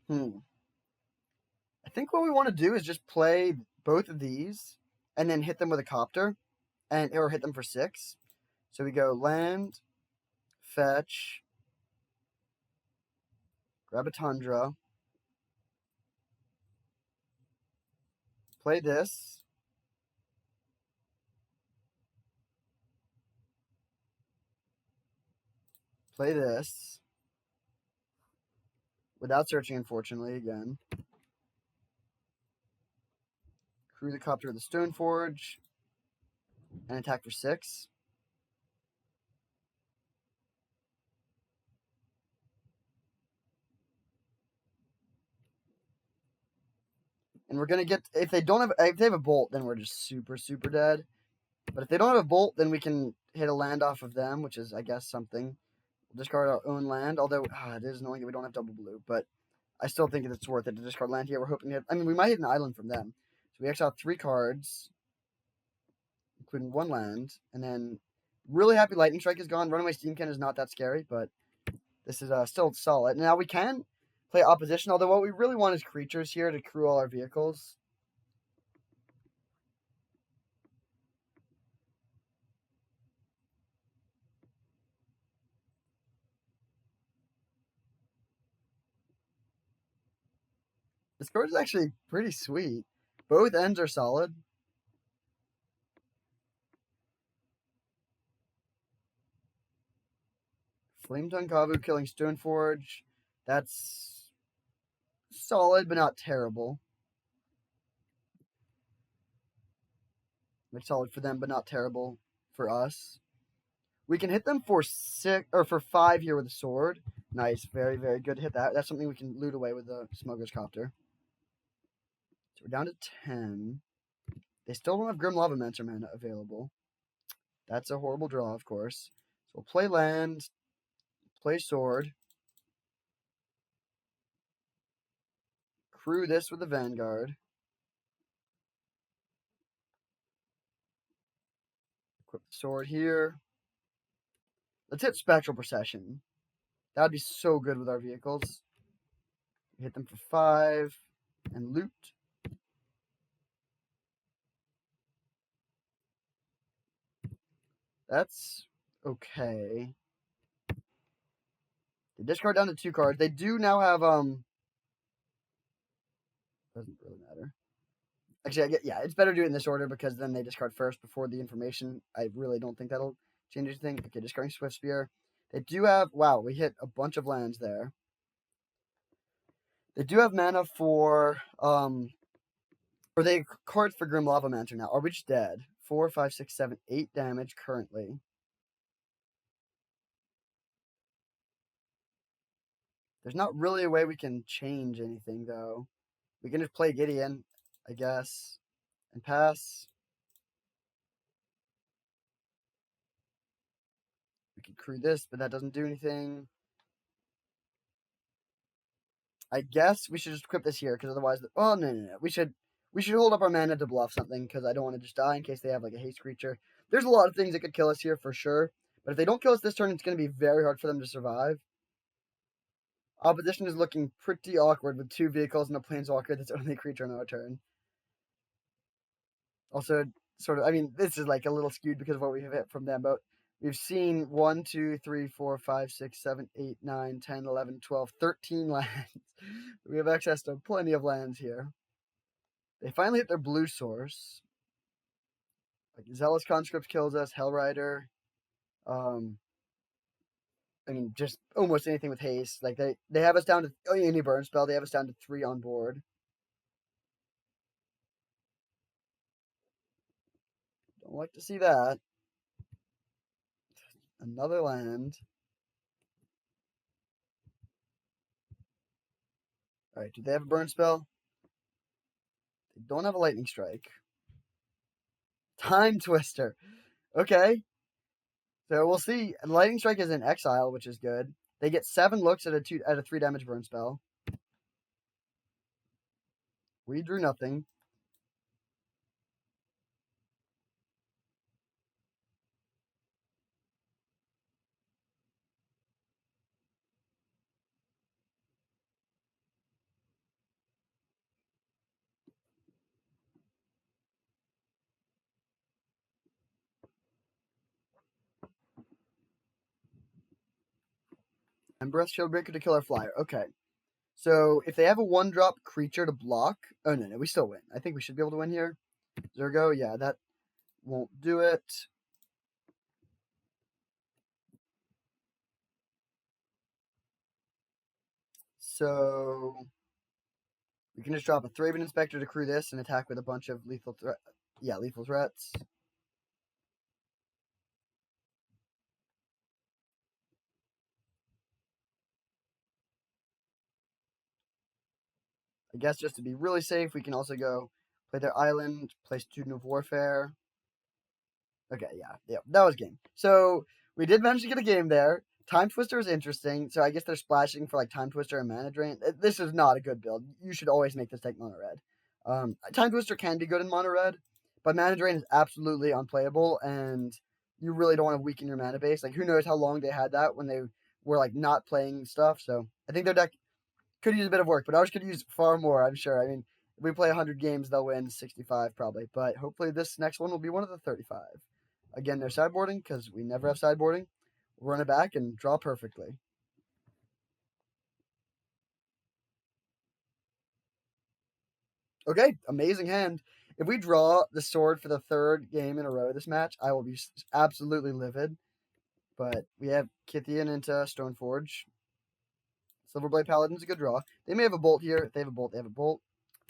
I think what we want to do is just play both of these and then hit them with a Copter, or hit them for 6. So we go land, fetch, grab a Tundra, play this, play this, without searching, unfortunately, again. Crew the Copter with the Stoneforge, and attack for 6. And we're gonna get, if they have a bolt, then we're just super, super dead. But if they don't have a bolt, then we can hit a land off of them, which is, I guess, something. We'll discard our own land, although it is annoying that we don't have double blue, but I still think it's worth it to discard land here. We're hoping to hit, I mean, we might hit an island from them. So we exile 3 cards, including 1 land, and then really happy Lightning Strike is gone. Runaway Steamkin is not that scary, but this is still solid. Now we can play opposition, although what we really want is creatures here to crew all our vehicles. This card is actually pretty sweet. Both ends are solid. Flame Tongue Kavu killing Stoneforge. That's solid, but not terrible. Like solid for them, but not terrible for us. We can hit them for 6 or for 5 here with a sword. Nice, very, very good. Hit that. That's something we can loot away with the Smuggler's Copter. So we're down to 10. They still don't have Grim Lavamenter mana available. That's a horrible draw, of course. So we'll play land, play sword, crew this with the Vanguard. Equip the sword here. Let's hit Spectral Procession. That would be so good with our vehicles. Hit them for 5 and loot. That's okay. They discard down to 2 cards. They do now have doesn't really matter. Actually, yeah, it's better to do it in this order because then they discard first before the information. I really don't think that'll change anything. Okay, discarding Swift Spear. They do have, wow, we hit a bunch of lands there. They do have mana for, or they cards for Grim Lava Mancer now. Are we just dead? 4, 5, 6, 7, 8 damage currently. There's not really a way we can change anything, though. We can just play Gideon, I guess, and pass. We could crew this, but that doesn't do anything. I guess we should just equip this here, because otherwise, oh, no. We should hold up our mana to bluff something, because I don't want to just die in case they have, like, a haste creature. There's a lot of things that could kill us here, for sure. But if they don't kill us this turn, it's going to be very hard for them to survive. Opposition is looking pretty awkward with 2 vehicles and a planeswalker that's only a creature on our turn. Also, sort of, I mean, this is like a little skewed because of what we have hit from them, but we've seen 1, 2, 3, 4, 5, 6, 7, 8, 9, 10, 11, 12, 13 lands. We have access to plenty of lands here. They finally hit their blue source. Like Zealous Conscript kills us, Hellrider. I mean, just almost anything with haste. Like they have us down to any burn spell. They have us down to 3 on board. Don't like to see that. Another land. All right, do they have a burn spell? They don't have a lightning strike. Time Twister. Okay. So we'll see. Lightning Strike is in exile, which is good. They get 7 looks at a 3 damage burn spell. We drew nothing. And Breath Shieldbreaker to kill our flyer. Okay. So if they have a 1-drop creature to block, oh no, we still win. I think we should be able to win here. Zergo, yeah, that won't do it. So we can just drop a Thraben Inspector to crew this and attack with a bunch of lethal threats. I guess just to be really safe, we can also go play their island, play Student of Warfare. Okay, yeah, that was game. So we did manage to get a game there. Time Twister is interesting. So I guess they're splashing for like Time Twister and Mana Drain. This is not a good build. You should always make this deck Mono Red. Time Twister can be good in Mono Red, but Mana Drain is absolutely unplayable, and you really don't want to weaken your mana base. Like who knows how long they had that when they were like not playing stuff. So I think their deck could use a bit of work, but ours could use far more. I'm sure. I mean, if we play 100 games, they'll win 65 probably. But hopefully this next one will be one of the 35. Again, no sideboarding because we never have sideboarding. We'll run it back and draw perfectly. Okay, amazing hand. If we draw the sword for the 3rd game in a row this match, I will be absolutely livid. But we have Kithian into Stoneforge. Silverblade Paladin's a good draw. They may have a bolt here. If they have a bolt, they have a bolt.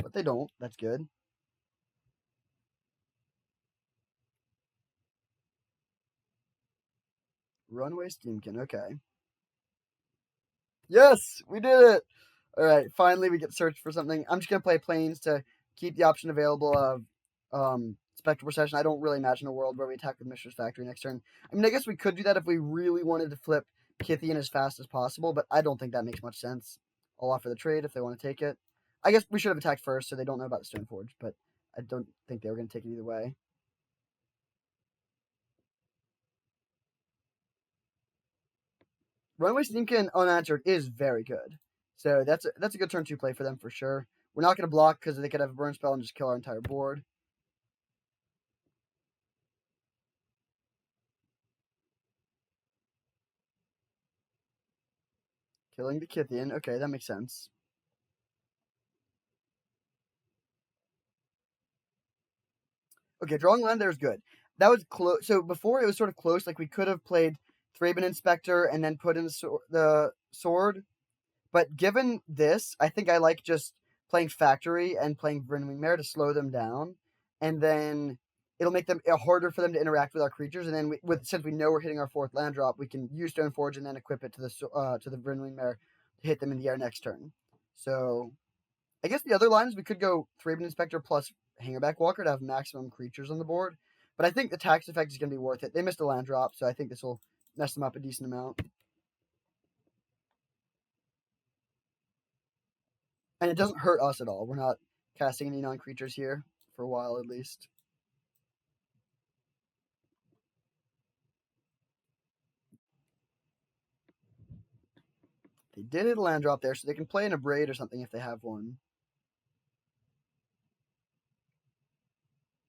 But they don't. That's good. Runaway Steamkin. Okay. Yes, we did it. All right, finally we get searched for something. I'm just gonna play planes to keep the option available of Spectral Procession. I don't really imagine a world where we attack with Mishra's Factory next turn. I mean, I guess we could do that if we really wanted to flip Kithian as fast as possible, but I don't think that makes much sense. I'll offer the trade if they want to take it. I guess we should have attacked first, so they don't know about the Stoneforge, but I don't think they were going to take it either way. Runaway Steamkin unanswered is very good. So that's a good turn 2 play for them for sure. We're not going to block because they could have a burn spell and just kill our entire board. Killing the Kithian. Okay, that makes sense. Okay, drawing land there is good. That was close. So before it was sort of close. Like we could have played Thraben Inspector and then put in the sword. But given this, I think I like just playing Factory and playing Brinwing Mare to slow them down, and then it'll make them harder for them to interact with our creatures. And then since we know we're hitting our fourth land drop, we can use Stoneforge and then equip it to the Brinwing Mare to hit them in the air next turn. So I guess the other line is we could go Thraben Inspector plus Hangerback Walker to have maximum creatures on the board. But I think the tax effect is going to be worth it. They missed a land drop, so I think this will mess them up a decent amount. And it doesn't hurt us at all. We're not casting any non-creatures here, for a while at least. They did hit a land drop there, so they can play in a Braid or something if they have one.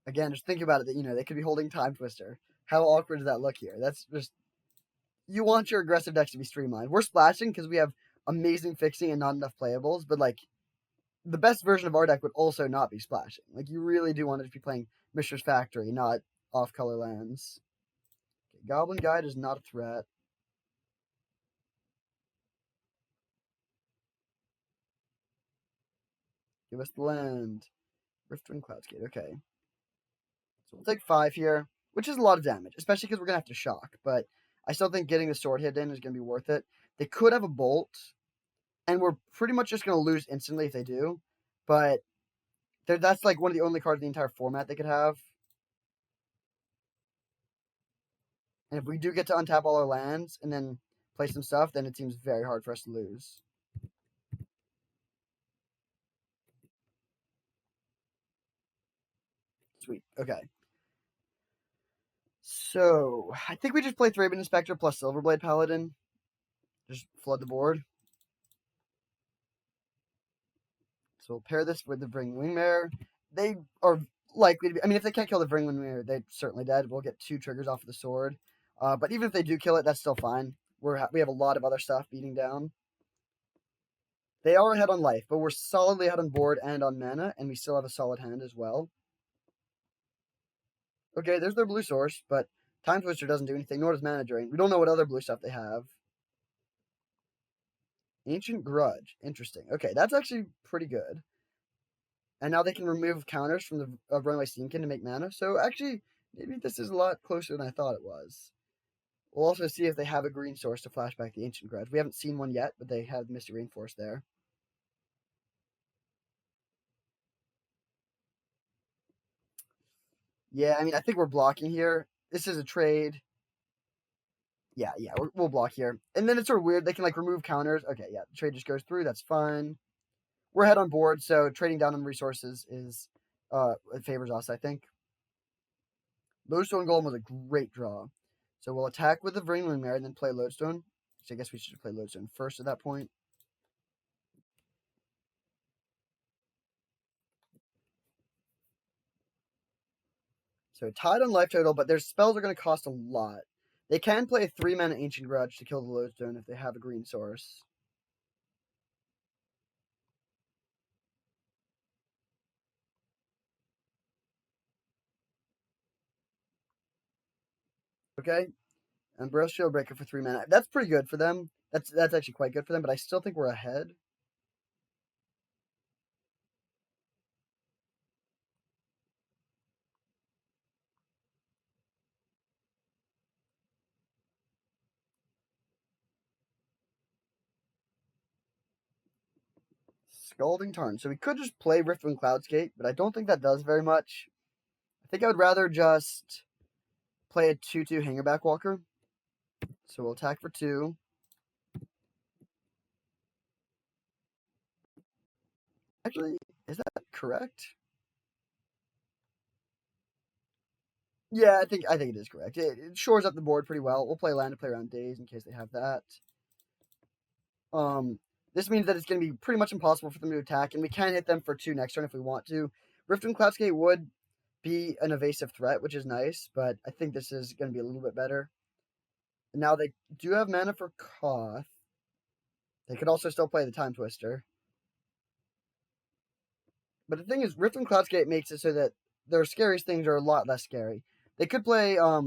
Again, just think about it that, they could be holding Time Twister. How awkward does that look here? That's just... You want your aggressive decks to be streamlined. We're splashing because we have amazing fixing and not enough playables, but, the best version of our deck would also not be splashing. You really do want to be playing Mishra's Factory, not off-color lands. Okay, Goblin Guide is not a threat. Give us the land. Riftwind Cloudscape, okay. So we'll take 5 here, which is a lot of damage, especially because we're going to have to shock. But I still think getting the sword hit in is going to be worth it. They could have a bolt, and we're pretty much just going to lose instantly if they do. But that's one of the only cards in the entire format they could have. And if we do get to untap all our lands and then play some stuff, then it seems very hard for us to lose. Sweet. Okay. So, I think we just play Thraben Inspector plus Silverblade Paladin. Just flood the board. So we'll pair this with the Brinwing Mare. They are likely to be... I mean, if they can't kill the Brinwing Mare, they're certainly dead. We'll get 2 triggers off of the sword. But even if they do kill it, that's still fine. We have a lot of other stuff beating down. They are ahead on life, but we're solidly ahead on board and on mana, and we still have a solid hand as well. Okay, there's their blue source, but Time Twister doesn't do anything, nor does Mana Drain. We don't know what other blue stuff they have. Ancient Grudge. Interesting. Okay, that's actually pretty good. And now they can remove counters from the Runaway Steamkin to make mana. So actually, maybe this is a lot closer than I thought it was. We'll also see if they have a green source to flash back the Ancient Grudge. We haven't seen one yet, but they have Misty Rainforest there. Yeah, I mean, I think we're blocking here. This is a trade. Yeah, we'll block here. And then it's sort of weird. They can, remove counters. Okay, yeah, the trade just goes through. That's fine. We're ahead on board, so trading down on resources is it favors us, I think. Lodestone Golem was a great draw. So we'll attack with the Brinwing Mare and then play Lodestone. So I guess we should play Lodestone first at that point. So tied on life total, but their spells are going to cost a lot. They can play a 3-mana Ancient Grudge to kill the Lodestone if they have a green source. Okay, and Burrow Shieldbreaker for 3 mana. That's pretty good for them. That's actually quite good for them, but I still think we're ahead. Scalding Tarn. So we could just play Riftwind Cloudscape, but I don't think that does very much. I think I would rather just play a 2/2 Hangerback Walker. So we'll attack for 2. Actually, is that correct? Yeah, I think it is correct. It shores up the board pretty well. We'll play land to play around Days in case they have that. This means that it's going to be pretty much impossible for them to attack, and we can hit them for 2 next turn if we want to. Riftwind Cloudscape would be an evasive threat, which is nice, but I think this is going to be a little bit better. And now they do have mana for Koth. They could also still play the Time Twister. But the thing is, Riftwind Cloudscape makes it so that their scariest things are a lot less scary. They could play or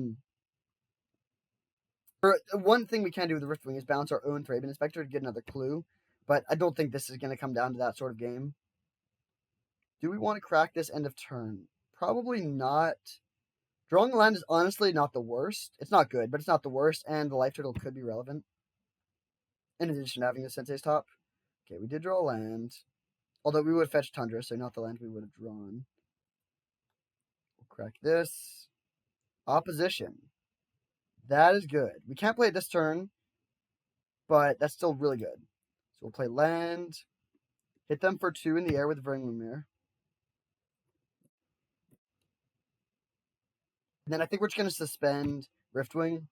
one thing we can do with the Riftwing is bounce our own Thraben Inspector to get another clue, but I don't think this is going to come down to that sort of game. Do we want to crack this end of turn? Probably not. Drawing the land is honestly not the worst. It's not good, but it's not the worst, and the life total could be relevant. In addition to having the Sensei's top. Okay, we did draw a land. Although we would have fetched Tundra, so not the land we would have drawn. We'll crack this. Opposition. That is good. We can't play it this turn, but that's still really good. So we'll play land. Hit them for 2 in the air with Burning Mirror. And then I think we're just going to suspend Riftwing.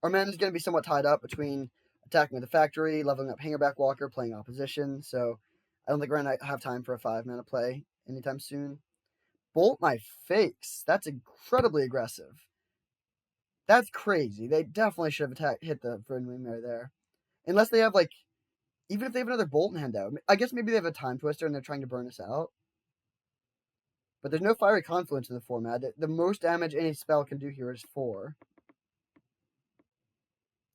Our mana is going to be somewhat tied up between attacking with the factory, leveling up Hangerback Walker, playing opposition. So I don't think we're going to have time for a 5-mana play anytime soon. Bolt my face. That's incredibly aggressive. That's crazy. They definitely should have hit the Burning Mirror there. Unless they have, like, even if they have another Bolt in hand out. I guess maybe they have a Time Twister and they're trying to burn us out. But there's no Fiery Confluence in the format. The most damage any spell can do here is 4.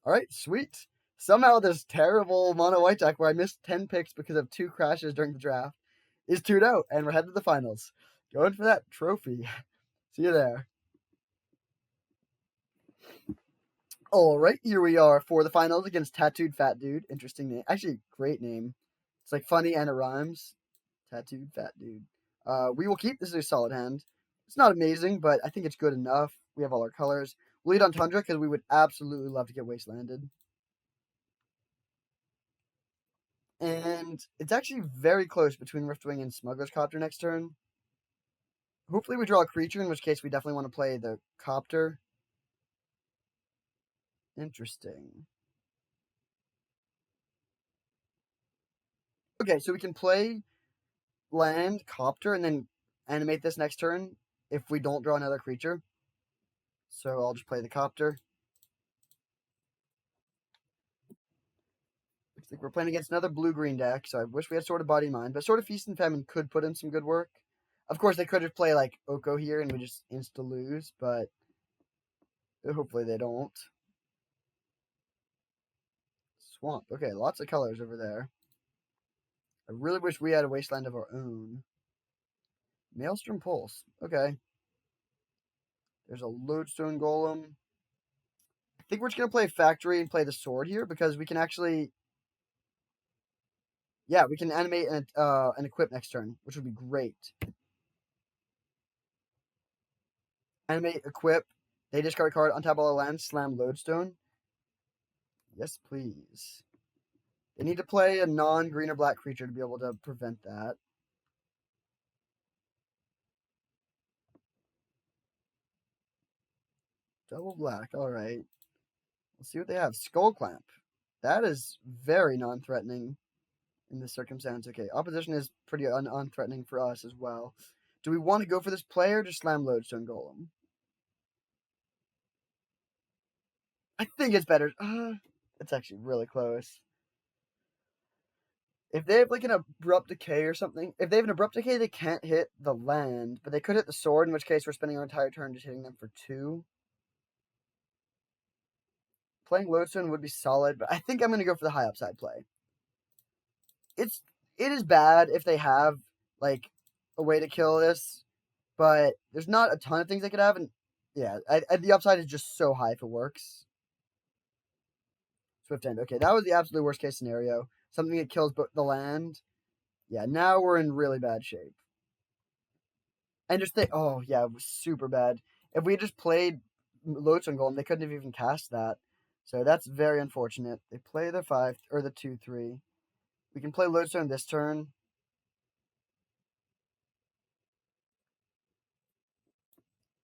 Alright, sweet. Somehow this terrible mono white deck where I missed 10 picks because of 2 crashes during the draft is 2'd out, and we're headed to the finals. Going for that trophy. See you there. Alright, here we are for the finals against Tattooed Fat Dude. Interesting name. Actually, great name. It's like funny and it rhymes. Tattooed Fat Dude. We will keep. This is a solid hand. It's not amazing, but I think it's good enough. We have all our colors. We'll lead on Tundra because we would absolutely love to get Wastelanded. And it's actually very close between Riftwing and Smuggler's Copter next turn. Hopefully we draw a creature, in which case we definitely want to play the Copter. Interesting. Okay, so we can play land, Copter, and then animate this next turn if we don't draw another creature. So I'll just play the Copter. Looks like we're playing against another blue-green deck, so I wish we had Sword of Body and Mind, but Sword of Feast and Famine could put in some good work. Of course, they could just play, like, Oko here and we just insta-lose, but hopefully they don't. Swamp. Okay, lots of colors over there. I really wish we had a Wasteland of our own. Maelstrom Pulse. Okay. There's a Lodestone Golem. I think we're just going to play Factory and play the Sword here because we can actually... Yeah, we can animate and equip next turn, which would be great. Animate, equip. They discard a card, untap all the lands, slam Lodestone. Yes, please. They need to play a non-green or black creature to be able to prevent that. Double black, alright. Let's see what they have. Skull Clamp. That is very non-threatening in this circumstance. Okay, opposition is pretty unthreatening for us as well. Do we want to go for this play or just slam Lodestone Golem? I think it's better. It's actually really close. If they have like an Abrupt Decay or something, if they have an Abrupt Decay, they can't hit the land, but they could hit the sword, in which case we're spending our entire turn just hitting them for 2. Playing Lodestone would be solid, but I think I'm going to go for the high upside play. It is bad if they have like a way to kill this, but there's not a ton of things they could have, and yeah, the upside is just so high if it works. Swift End. Okay, that was the absolute worst case scenario. Something that kills the land. Yeah, now we're in really bad shape. And just think, oh yeah, it was super bad. If we had just played Lodestone Golem, they couldn't have even cast that. So that's very unfortunate. They play the 5 or the 2/3. We can play Lodestone this turn.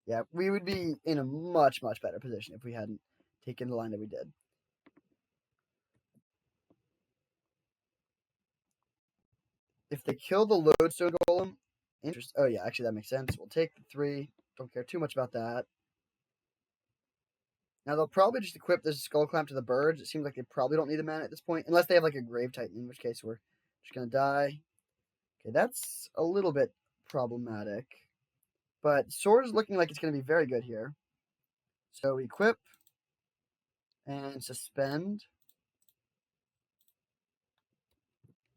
Yeah, we would be in a much, much better position if we hadn't taken the line that we did. If they kill the Lodestone Golem, oh yeah, actually that makes sense. We'll take the 3. Don't care too much about that. Now they'll probably just equip this Skull Clamp to the birds. It seems like they probably don't need the mana at this point, unless they have like a Grave Titan, in which case we're just gonna die. Okay, that's a little bit problematic. But sword is looking like it's going to be very good here. So equip and suspend.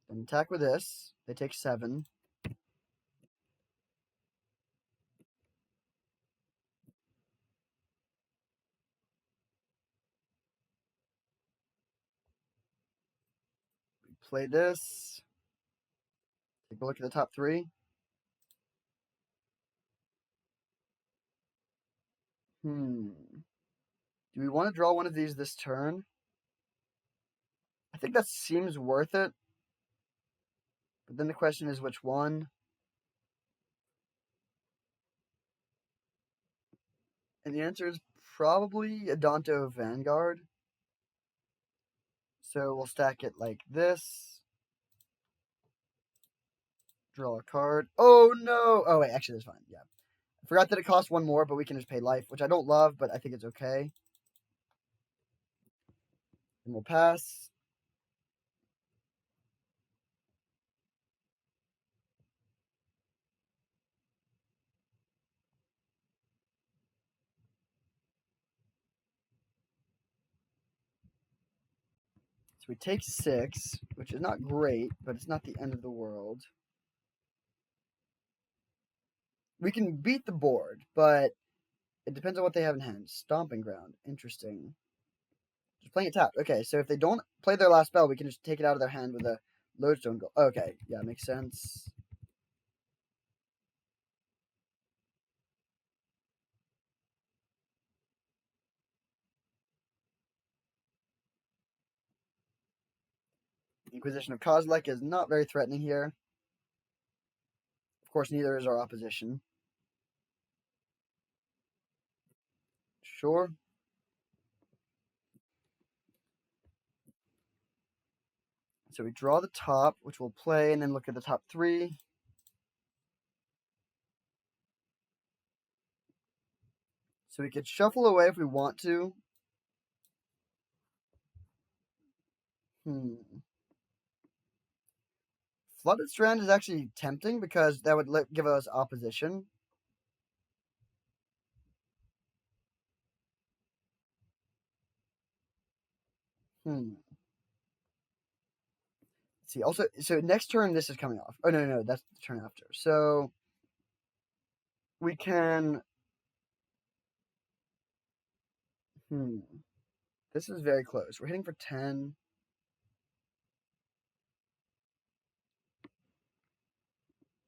Then attack with this. They take 7. Play this. Take a look at the top 3. Do we want to draw one of these this turn? I think that seems worth it. But then the question is which one? And the answer is probably a Danto Vanguard. So we'll stack it like this. Draw a card. Oh no! Oh wait, actually that's fine. Yeah. I forgot that it costs 1 more, but we can just pay life, which I don't love, but I think it's okay. And we'll pass. So we take 6, which is not great, but it's not the end of the world. We can beat the board, but it depends on what they have in hand. Stomping Ground. Interesting. Just playing it tapped. Okay, so if they don't play their last spell, we can just take it out of their hand with a Lodestone Goal. Okay, yeah, makes sense. Inquisition of Kozilek is not very threatening here. Of course, neither is our opposition. Sure. So we draw the top, which we'll play, and then look at the top 3. So we could shuffle away if we want to. Flooded Strand is actually tempting because that would give us opposition. Let's see. Also, so next turn this is coming off. Oh no, that's the turn after. So we can. This is very close. We're hitting for 10.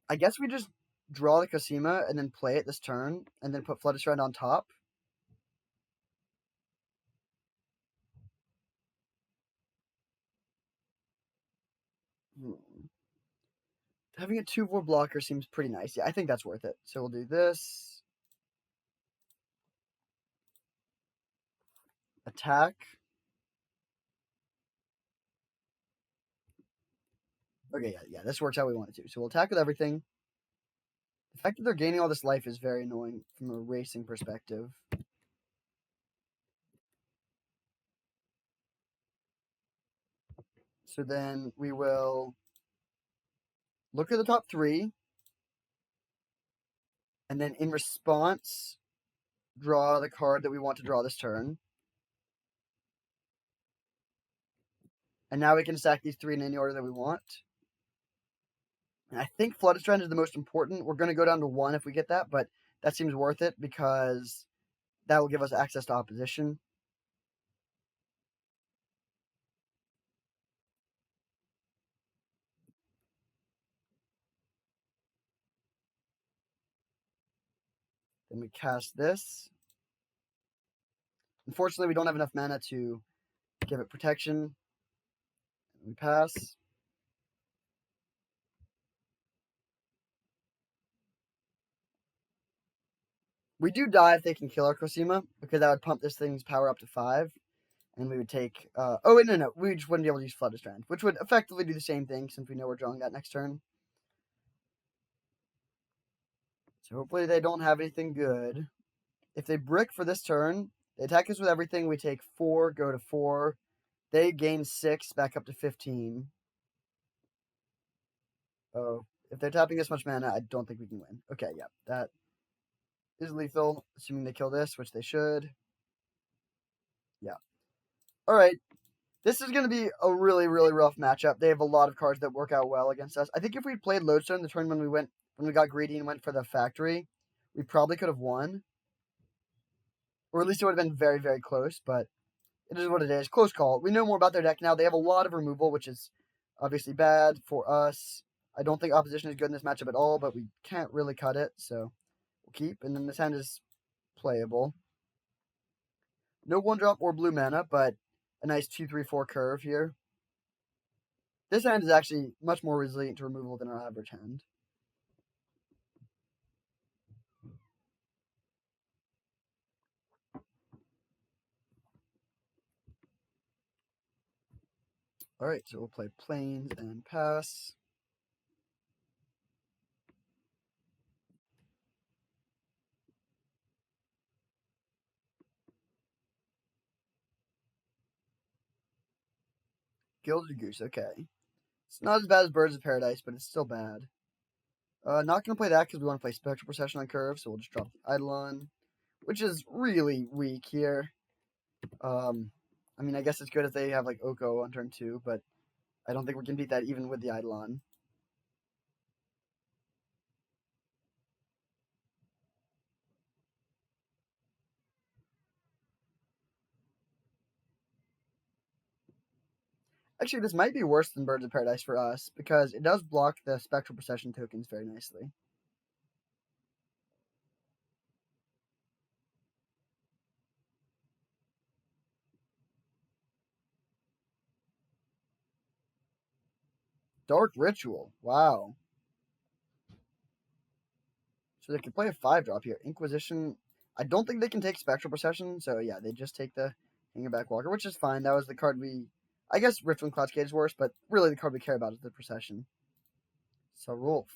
I guess we just draw the Cosima and then play it this turn, and then put Flooded Strand on top. Having a 2/4 blocker seems pretty nice. Yeah, I think that's worth it. So we'll do this. Attack. Okay, yeah, this works how we want it to. So we'll attack with everything. The fact that they're gaining all this life is very annoying from a racing perspective. So then we will look at the top 3. And then in response, draw the card that we want to draw this turn. And now we can stack these 3 in any order that we want. And I think Flooded Strand is the most important. We're going to go down to 1 if we get that, but that seems worth it because that will give us access to opposition. Then we cast this. Unfortunately, we don't have enough mana to give it protection. We pass. We do die if they can kill our Cosima, because that would pump this thing's power up to 5. And we would take... oh, wait, no. We just wouldn't be able to use Flooded Strand, which would effectively do the same thing since we know we're drawing that next turn. So hopefully they don't have anything good. If they brick for this turn, they attack us with everything. We take 4, go to 4. They gain 6, back up to 15. Oh, If they're tapping this much mana, I don't think we can win. Okay, yeah, that is lethal, assuming they kill this, which they should. Yeah. All right. This is going to be a really, really rough matchup. They have a lot of cards that work out well against us. I think if we played Lodestone the turn when we got greedy and went for the factory, we probably could have won. Or at least it would have been very, very close, but it is what it is. Close call. We know more about their deck now. They have a lot of removal, which is obviously bad for us. I don't think opposition is good in this matchup at all, but we can't really cut it, so we'll keep. And then this hand is playable. No 1-drop or blue mana, but a nice 2-3-4 curve here. This hand is actually much more resilient to removal than our average hand. Alright, so we'll play Plains and pass. Gilded Goose, okay. It's not as bad as Birds of Paradise, but it's still bad. Not going to play that because we want to play Spectral Procession on curve, so we'll just drop the Eidolon, which is really weak here. I mean, I guess it's good if they have, like, Oko on turn 2, but I don't think we can beat that even with the Eidolon. Actually, this might be worse than Birds of Paradise for us, because it does block the Spectral Procession tokens very nicely. Dark Ritual, wow. So they could play a 5-drop here. Inquisition, I don't think they can take Spectral Procession, so yeah, they just take the Hangerback Walker, which is fine. That was the card I guess Riftwind Cloudcade is worse, but really the card we care about is the Procession. So Rolf.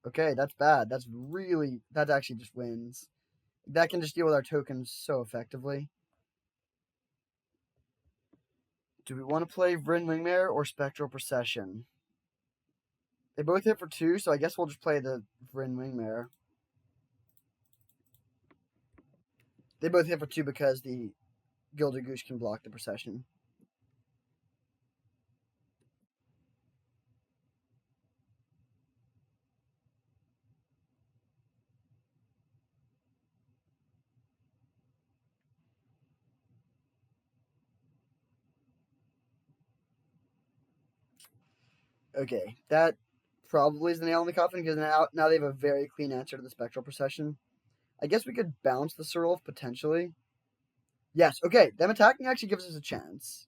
Okay, that's bad. That actually just wins. That can just deal with our tokens so effectively. Do we want to play Vryn Wingmare or Spectral Procession? They both hit for 2, so I guess we'll just play the Vryn Wingmare. They both hit for 2 because the Gilded Goose can block the Procession. Okay, that probably is the nail in the coffin because now they have a very clean answer to the Spectral Procession. I guess we could bounce the Serulf potentially. Yes, okay, them attacking actually gives us a chance.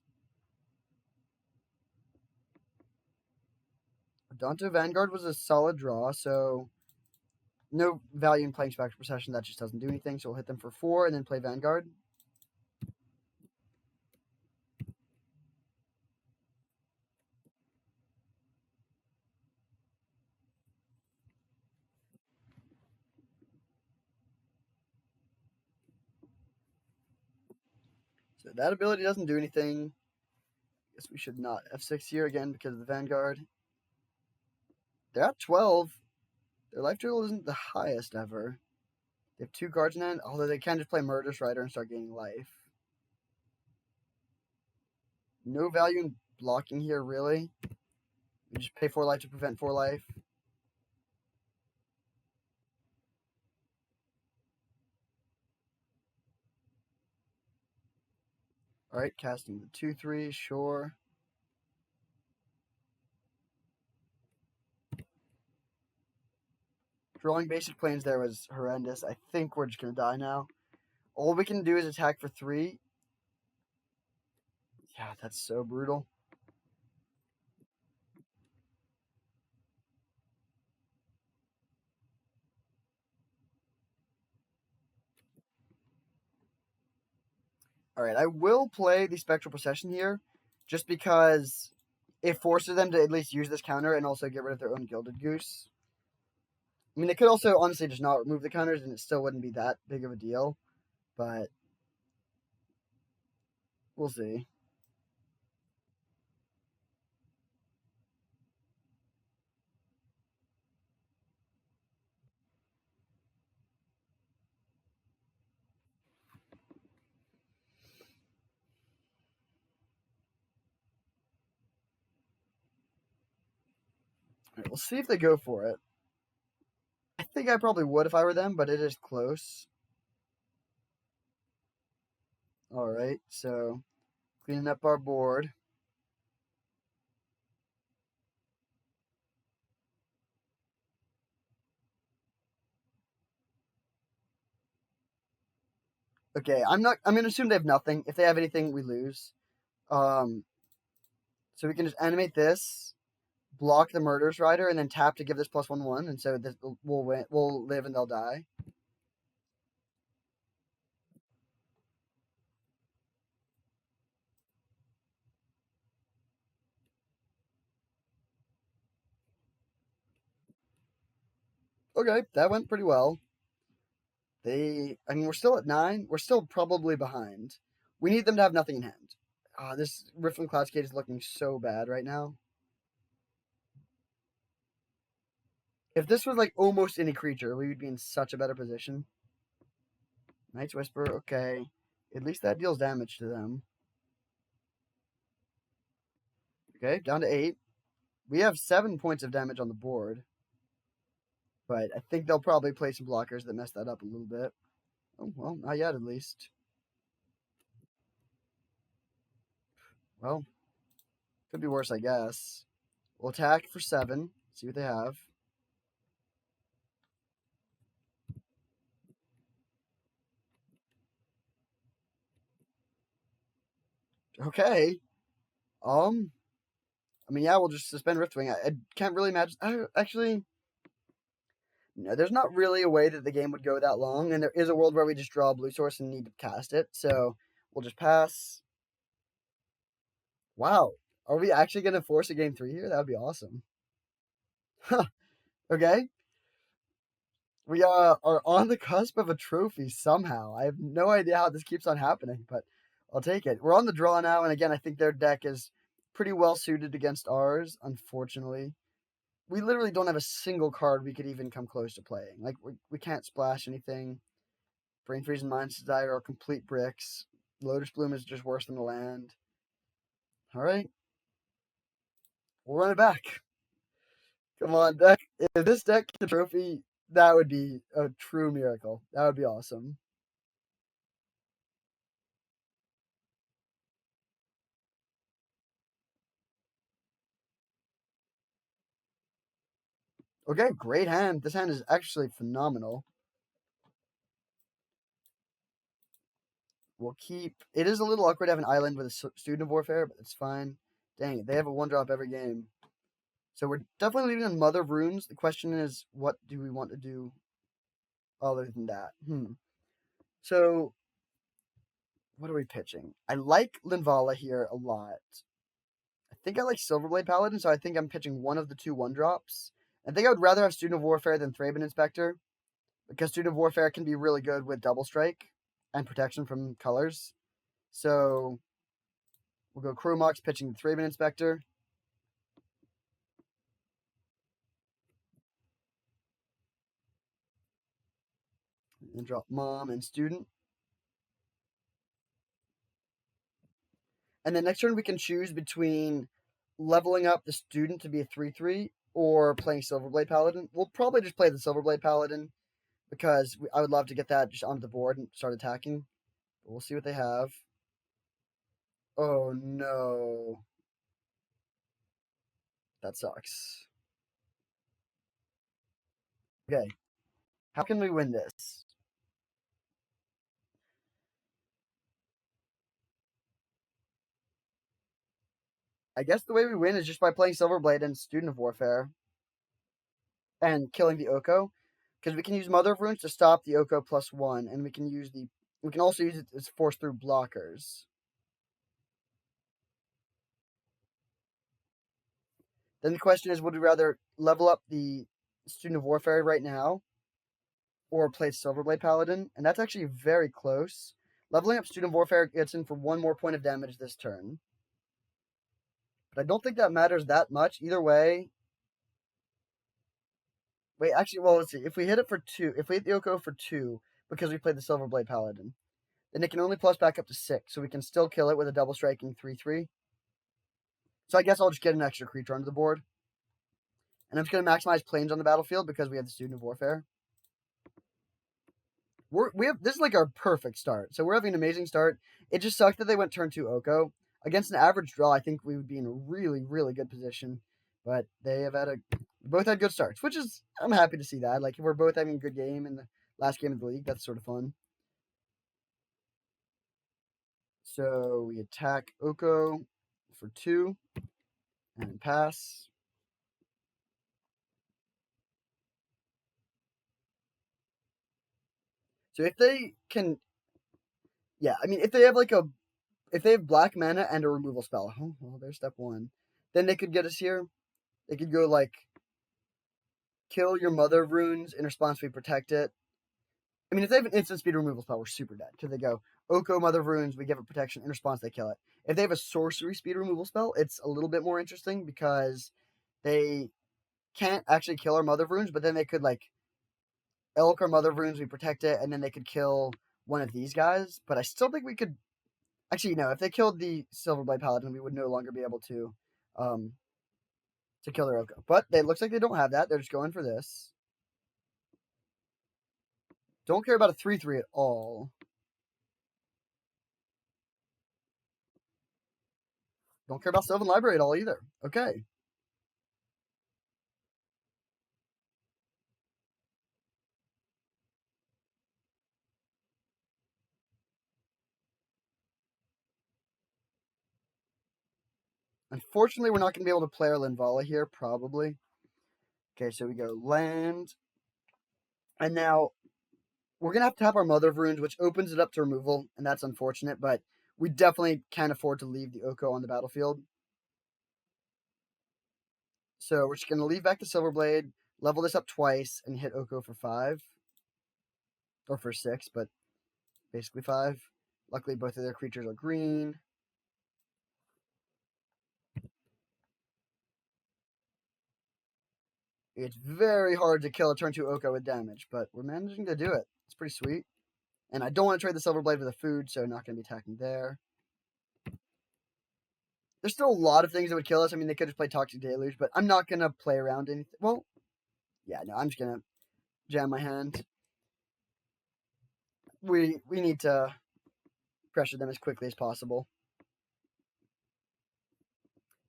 Danto Vanguard was a solid draw, so no value in playing Spectral Procession. That just doesn't do anything, so we'll hit them for 4 and then play Vanguard. So that ability doesn't do anything. Guess we should not F6 here again because of the Vanguard. They're at 12. Their life total isn't the highest ever. They have 2 cards in hand, although they can just play Murderous Rider and start gaining life. No value in blocking here, really. We just pay 4 life to prevent 4 life. Alright, casting the 2-3, sure. Drawing basic planes there was horrendous. I think we're just going to die now. All we can do is attack for 3. Yeah, that's so brutal. Alright, I will play the Spectral Procession here, just because it forces them to at least use this counter and also get rid of their own Gilded Goose. I mean, they could also honestly just not remove the counters and it still wouldn't be that big of a deal, but we'll see. Right, we'll see if they go for it. I think I probably would if I were them, but it is close. Alright, so cleaning up our board. Okay, I'm gonna assume they have nothing. If they have anything, we lose. So we can just animate this, block the Murderous Rider, and then tap to give this +1/1, and so this we'll win. We'll live and they'll die. Okay, that went pretty well. I mean, we're still at 9. We're still probably behind. We need them to have nothing in hand. This Riftling Cloudskate is looking so bad right now. If this was like almost any creature, we would be in such a better position. Night's Whisper, okay. At least that deals damage to them. Okay, down to 8. We have 7 points of damage on the board. But I think they'll probably play some blockers that mess that up a little bit. Oh, well, not yet at least. Well, could be worse, I guess. We'll attack for 7. See what they have. Okay. I mean, yeah, we'll just suspend Riftwing. I can't really imagine. Actually, no, there's not really a way that the game would go that long, and there is a world where we just draw a blue source and need to cast it. So we'll just pass. Wow, are we actually gonna force a game 3 here? That would be awesome. Huh. Okay. We are on the cusp of a trophy somehow. I have no idea how this keeps on happening, but I'll take it. We're on the draw now, and again, I think their deck is pretty well suited against ours, unfortunately. We literally don't have a single card we could even come close to playing. Like, we can't splash anything. Brain Freeze and Mind's Desire are complete bricks. Lotus Bloom is just worse than the land. Alright. We'll run it back. Come on, deck. If this deck gets a trophy, that would be a true miracle. That would be awesome. Okay, great hand. This hand is actually phenomenal. We'll keep... It is a little awkward to have an island with a Student of Warfare, but it's fine. Dang it, they have a 1-drop every game. So we're definitely leaving on Mother of Runes. The question is, what do we want to do other than that? So, what are we pitching? I like Linvala here a lot. I think I like Silverblade Paladin, so I think I'm pitching one of the 2 1-drops. I think I would rather have Student of Warfare than Thraben Inspector, because Student of Warfare can be really good with Double Strike and protection from colors. So, we'll go Chromox pitching the Thraben Inspector. And drop Mom and Student. And then next turn we can choose between leveling up the Student to be a 3/3 or playing Silverblade Paladin. We'll probably just play the Silverblade Paladin because I would love to get that just onto the board and start attacking. But we'll see what they have. Oh no. That sucks. Okay. How can we win this? I guess the way we win is just by playing Silverblade and Student of Warfare and killing the Oko. Because we can use Mother of Runes to stop the Oko +1, and we can also use it as force through blockers. Then the question is, would we rather level up the Student of Warfare right now or play Silverblade Paladin? And that's actually very close. Leveling up Student of Warfare gets in for 1 more point of damage this turn. But I don't think that matters that much. Either way. Wait, actually, well, let's see. If we hit it for 2, if we hit the Oko for 2, because we played the Silverblade Paladin, then it can only plus back up to 6, so we can still kill it with a double striking 3/3. So I guess I'll just get an extra creature onto the board. And I'm just going to maximize planes on the battlefield because we have the Student of Warfare. We have this is like our perfect start. So we're having an amazing start. It just sucked that they went turn 2 Oko. Against an average draw, I think we would be in a really, really good position. But they have both had good starts, which is, I'm happy to see that. Like, if we're both having a good game in the last game of the league, that's sort of fun. So we attack Oko for 2 and pass. So if they can, yeah, I mean, if they have if they have black mana and a removal spell, oh, well, there's step 1. Then they could get us here. They could go like, kill your Mother of Runes, in response we protect it. I mean, if they have an instant speed removal spell, we're super dead. Because they go, Oko, Mother of Runes, we give it protection, in response they kill it. If they have a sorcery speed removal spell, it's a little bit more interesting because they can't actually kill our Mother of Runes, but then they could like Elk our Mother of Runes, we protect it, and then they could kill one of these guys. But I still think we could actually no, if they killed the Silverblade Paladin, we would no longer be able to kill their Oko. But it looks like they don't have that. They're just going for this. Don't care about a 3/3 at all. Don't care about Sylvan Library at all either. Okay. Unfortunately, we're not going to be able to play our Linvala here, probably. Okay, so we go land. And now we're going to have to tap our Mother of Runes, which opens it up to removal, and that's unfortunate, but we definitely can't afford to leave the Oko on the battlefield. So we're just going to leave back the Silverblade, level this up twice, and hit Oko for 5. Or for 6, but basically 5. Luckily, both of their creatures are green. It's very hard to kill a turn 2 Oko with damage, but we're managing to do it. It's pretty sweet. And I don't want to trade the Silverblade with a food, so not going to be attacking there. There's still a lot of things that would kill us. I mean, they could just play Toxic Deluge, but I'm not going to play around anything. Well, yeah, no, I'm just going to jam my hand. We need to pressure them as quickly as possible.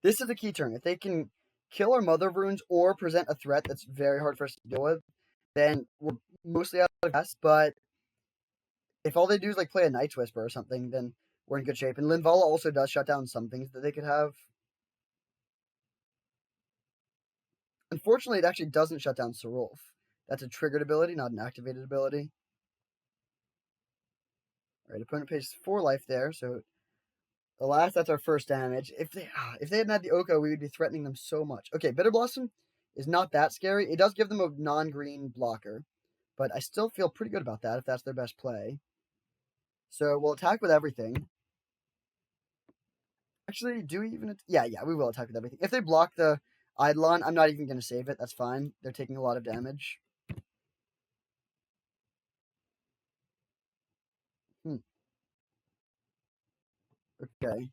This is the key turn. If they can kill our Mother of Runes or present a threat that's very hard for us to deal with, then we're mostly out of gas. But if all they do is like play a Night's Whisper or something, then we're in good shape. And Linvala also does shut down some things that they could have. Unfortunately, it actually doesn't shut down Serulf. That's a triggered ability, not an activated ability. Alright, opponent pays 4 life there, so alas, that's our first damage. If they hadn't had the Oko, we would be threatening them so much. Okay, Bitter Blossom is not that scary. It does give them a non-green blocker, but I still feel pretty good about that if that's their best play. So we'll attack with everything. Actually, do we even... Yeah, we will attack with everything. If they block the Eidolon, I'm not even going to save it. That's fine. They're taking a lot of damage. Okay.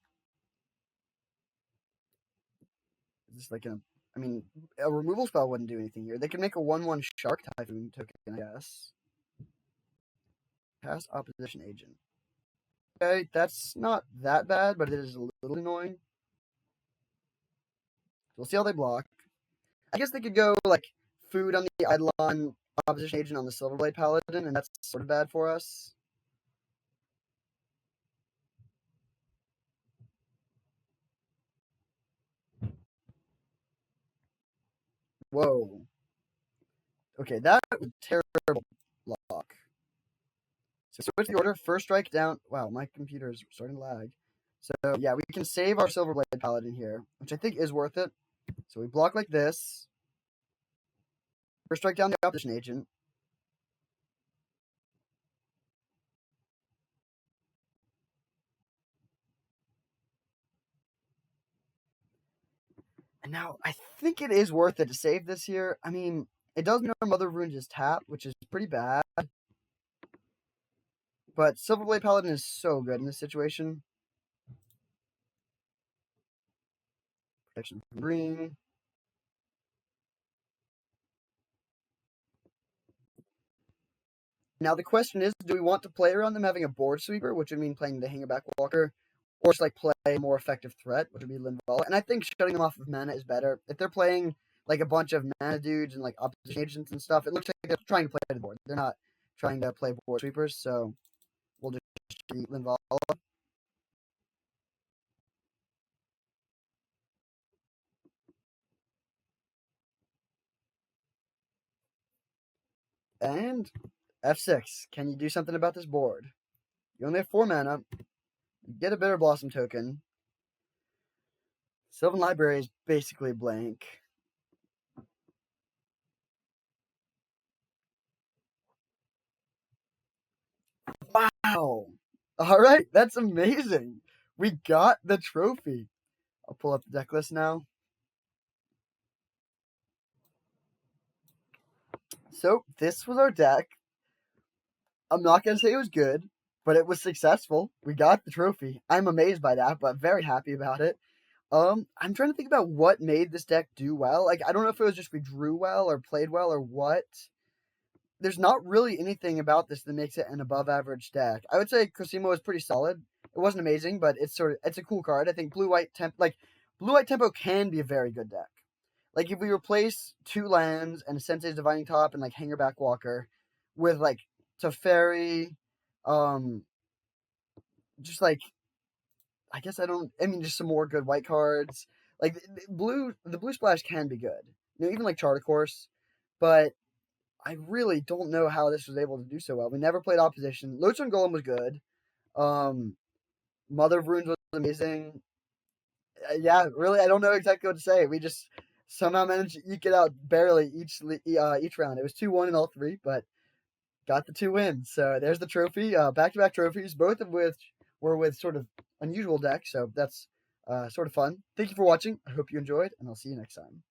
Is this like a... I mean, a removal spell wouldn't do anything here. They could make a 1/1 Shark Typhoon token, I guess. Past opposition agent. Okay, that's not that bad, but it is a little annoying. We'll see how they block. I guess they could go like food on the Eidolon, opposition agent on the Silverblade Paladin, and that's sort of bad for us. Whoa. Okay, that was terrible block. So switch the order. First strike down. Wow, my computer is starting to lag. So yeah, we can save our Silverblade Paladin here, which I think is worth it. So we block like this. First strike down the opposition agent. And now I think it is worth it to save this here. I mean, it does know Mother of Runes is tapped, which is pretty bad. But Silverblade Paladin is so good in this situation. Protection from green. Now the question is, do we want to play around them having a board sweeper, which would mean playing the Hangerback Walker, or just like play a more effective threat, which would be Linval? And I think shutting them off of mana is better. If they're playing like a bunch of mana dudes and like opposition agents and stuff, it looks like they're trying to play the board. They're not trying to play board sweepers, so we'll just beat Linval. And F6. Can you do something about this board? You only have 4 mana. You get a Bitter Blossom token. Sylvan Library is basically blank. Wow. All right, that's amazing. We got the trophy. I'll pull up the deck list now. So this was our deck. I'm not going to say it was good, but it was successful. We got the trophy. I'm amazed by that, but very happy about it. I'm trying to think about what made this deck do well. Like, I don't know if it was just we drew well or played well or what. There's not really anything about this that makes it an above average deck. I would say Cosimo is pretty solid. It wasn't amazing, but it's a cool card. I think blue white tempo can be a very good deck. Like if we replace 2 lands and Sensei's Divining Top and like Hangerback Walker with like Teferi, just like just some more good white cards. Like the blue splash can be good. You know, even like Charter Course, but I really don't know how this was able to do so well. We never played opposition. Lodestone Golem was good. Mother of Runes was amazing. Yeah, really, I don't know exactly what to say. We just somehow managed to eke it out barely each round. It was 2-1 in all 3, but got the 2 wins. So there's the trophy. Back-to-back trophies, both of which were with sort of unusual decks. So that's sort of fun. Thank you for watching. I hope you enjoyed, and I'll see you next time.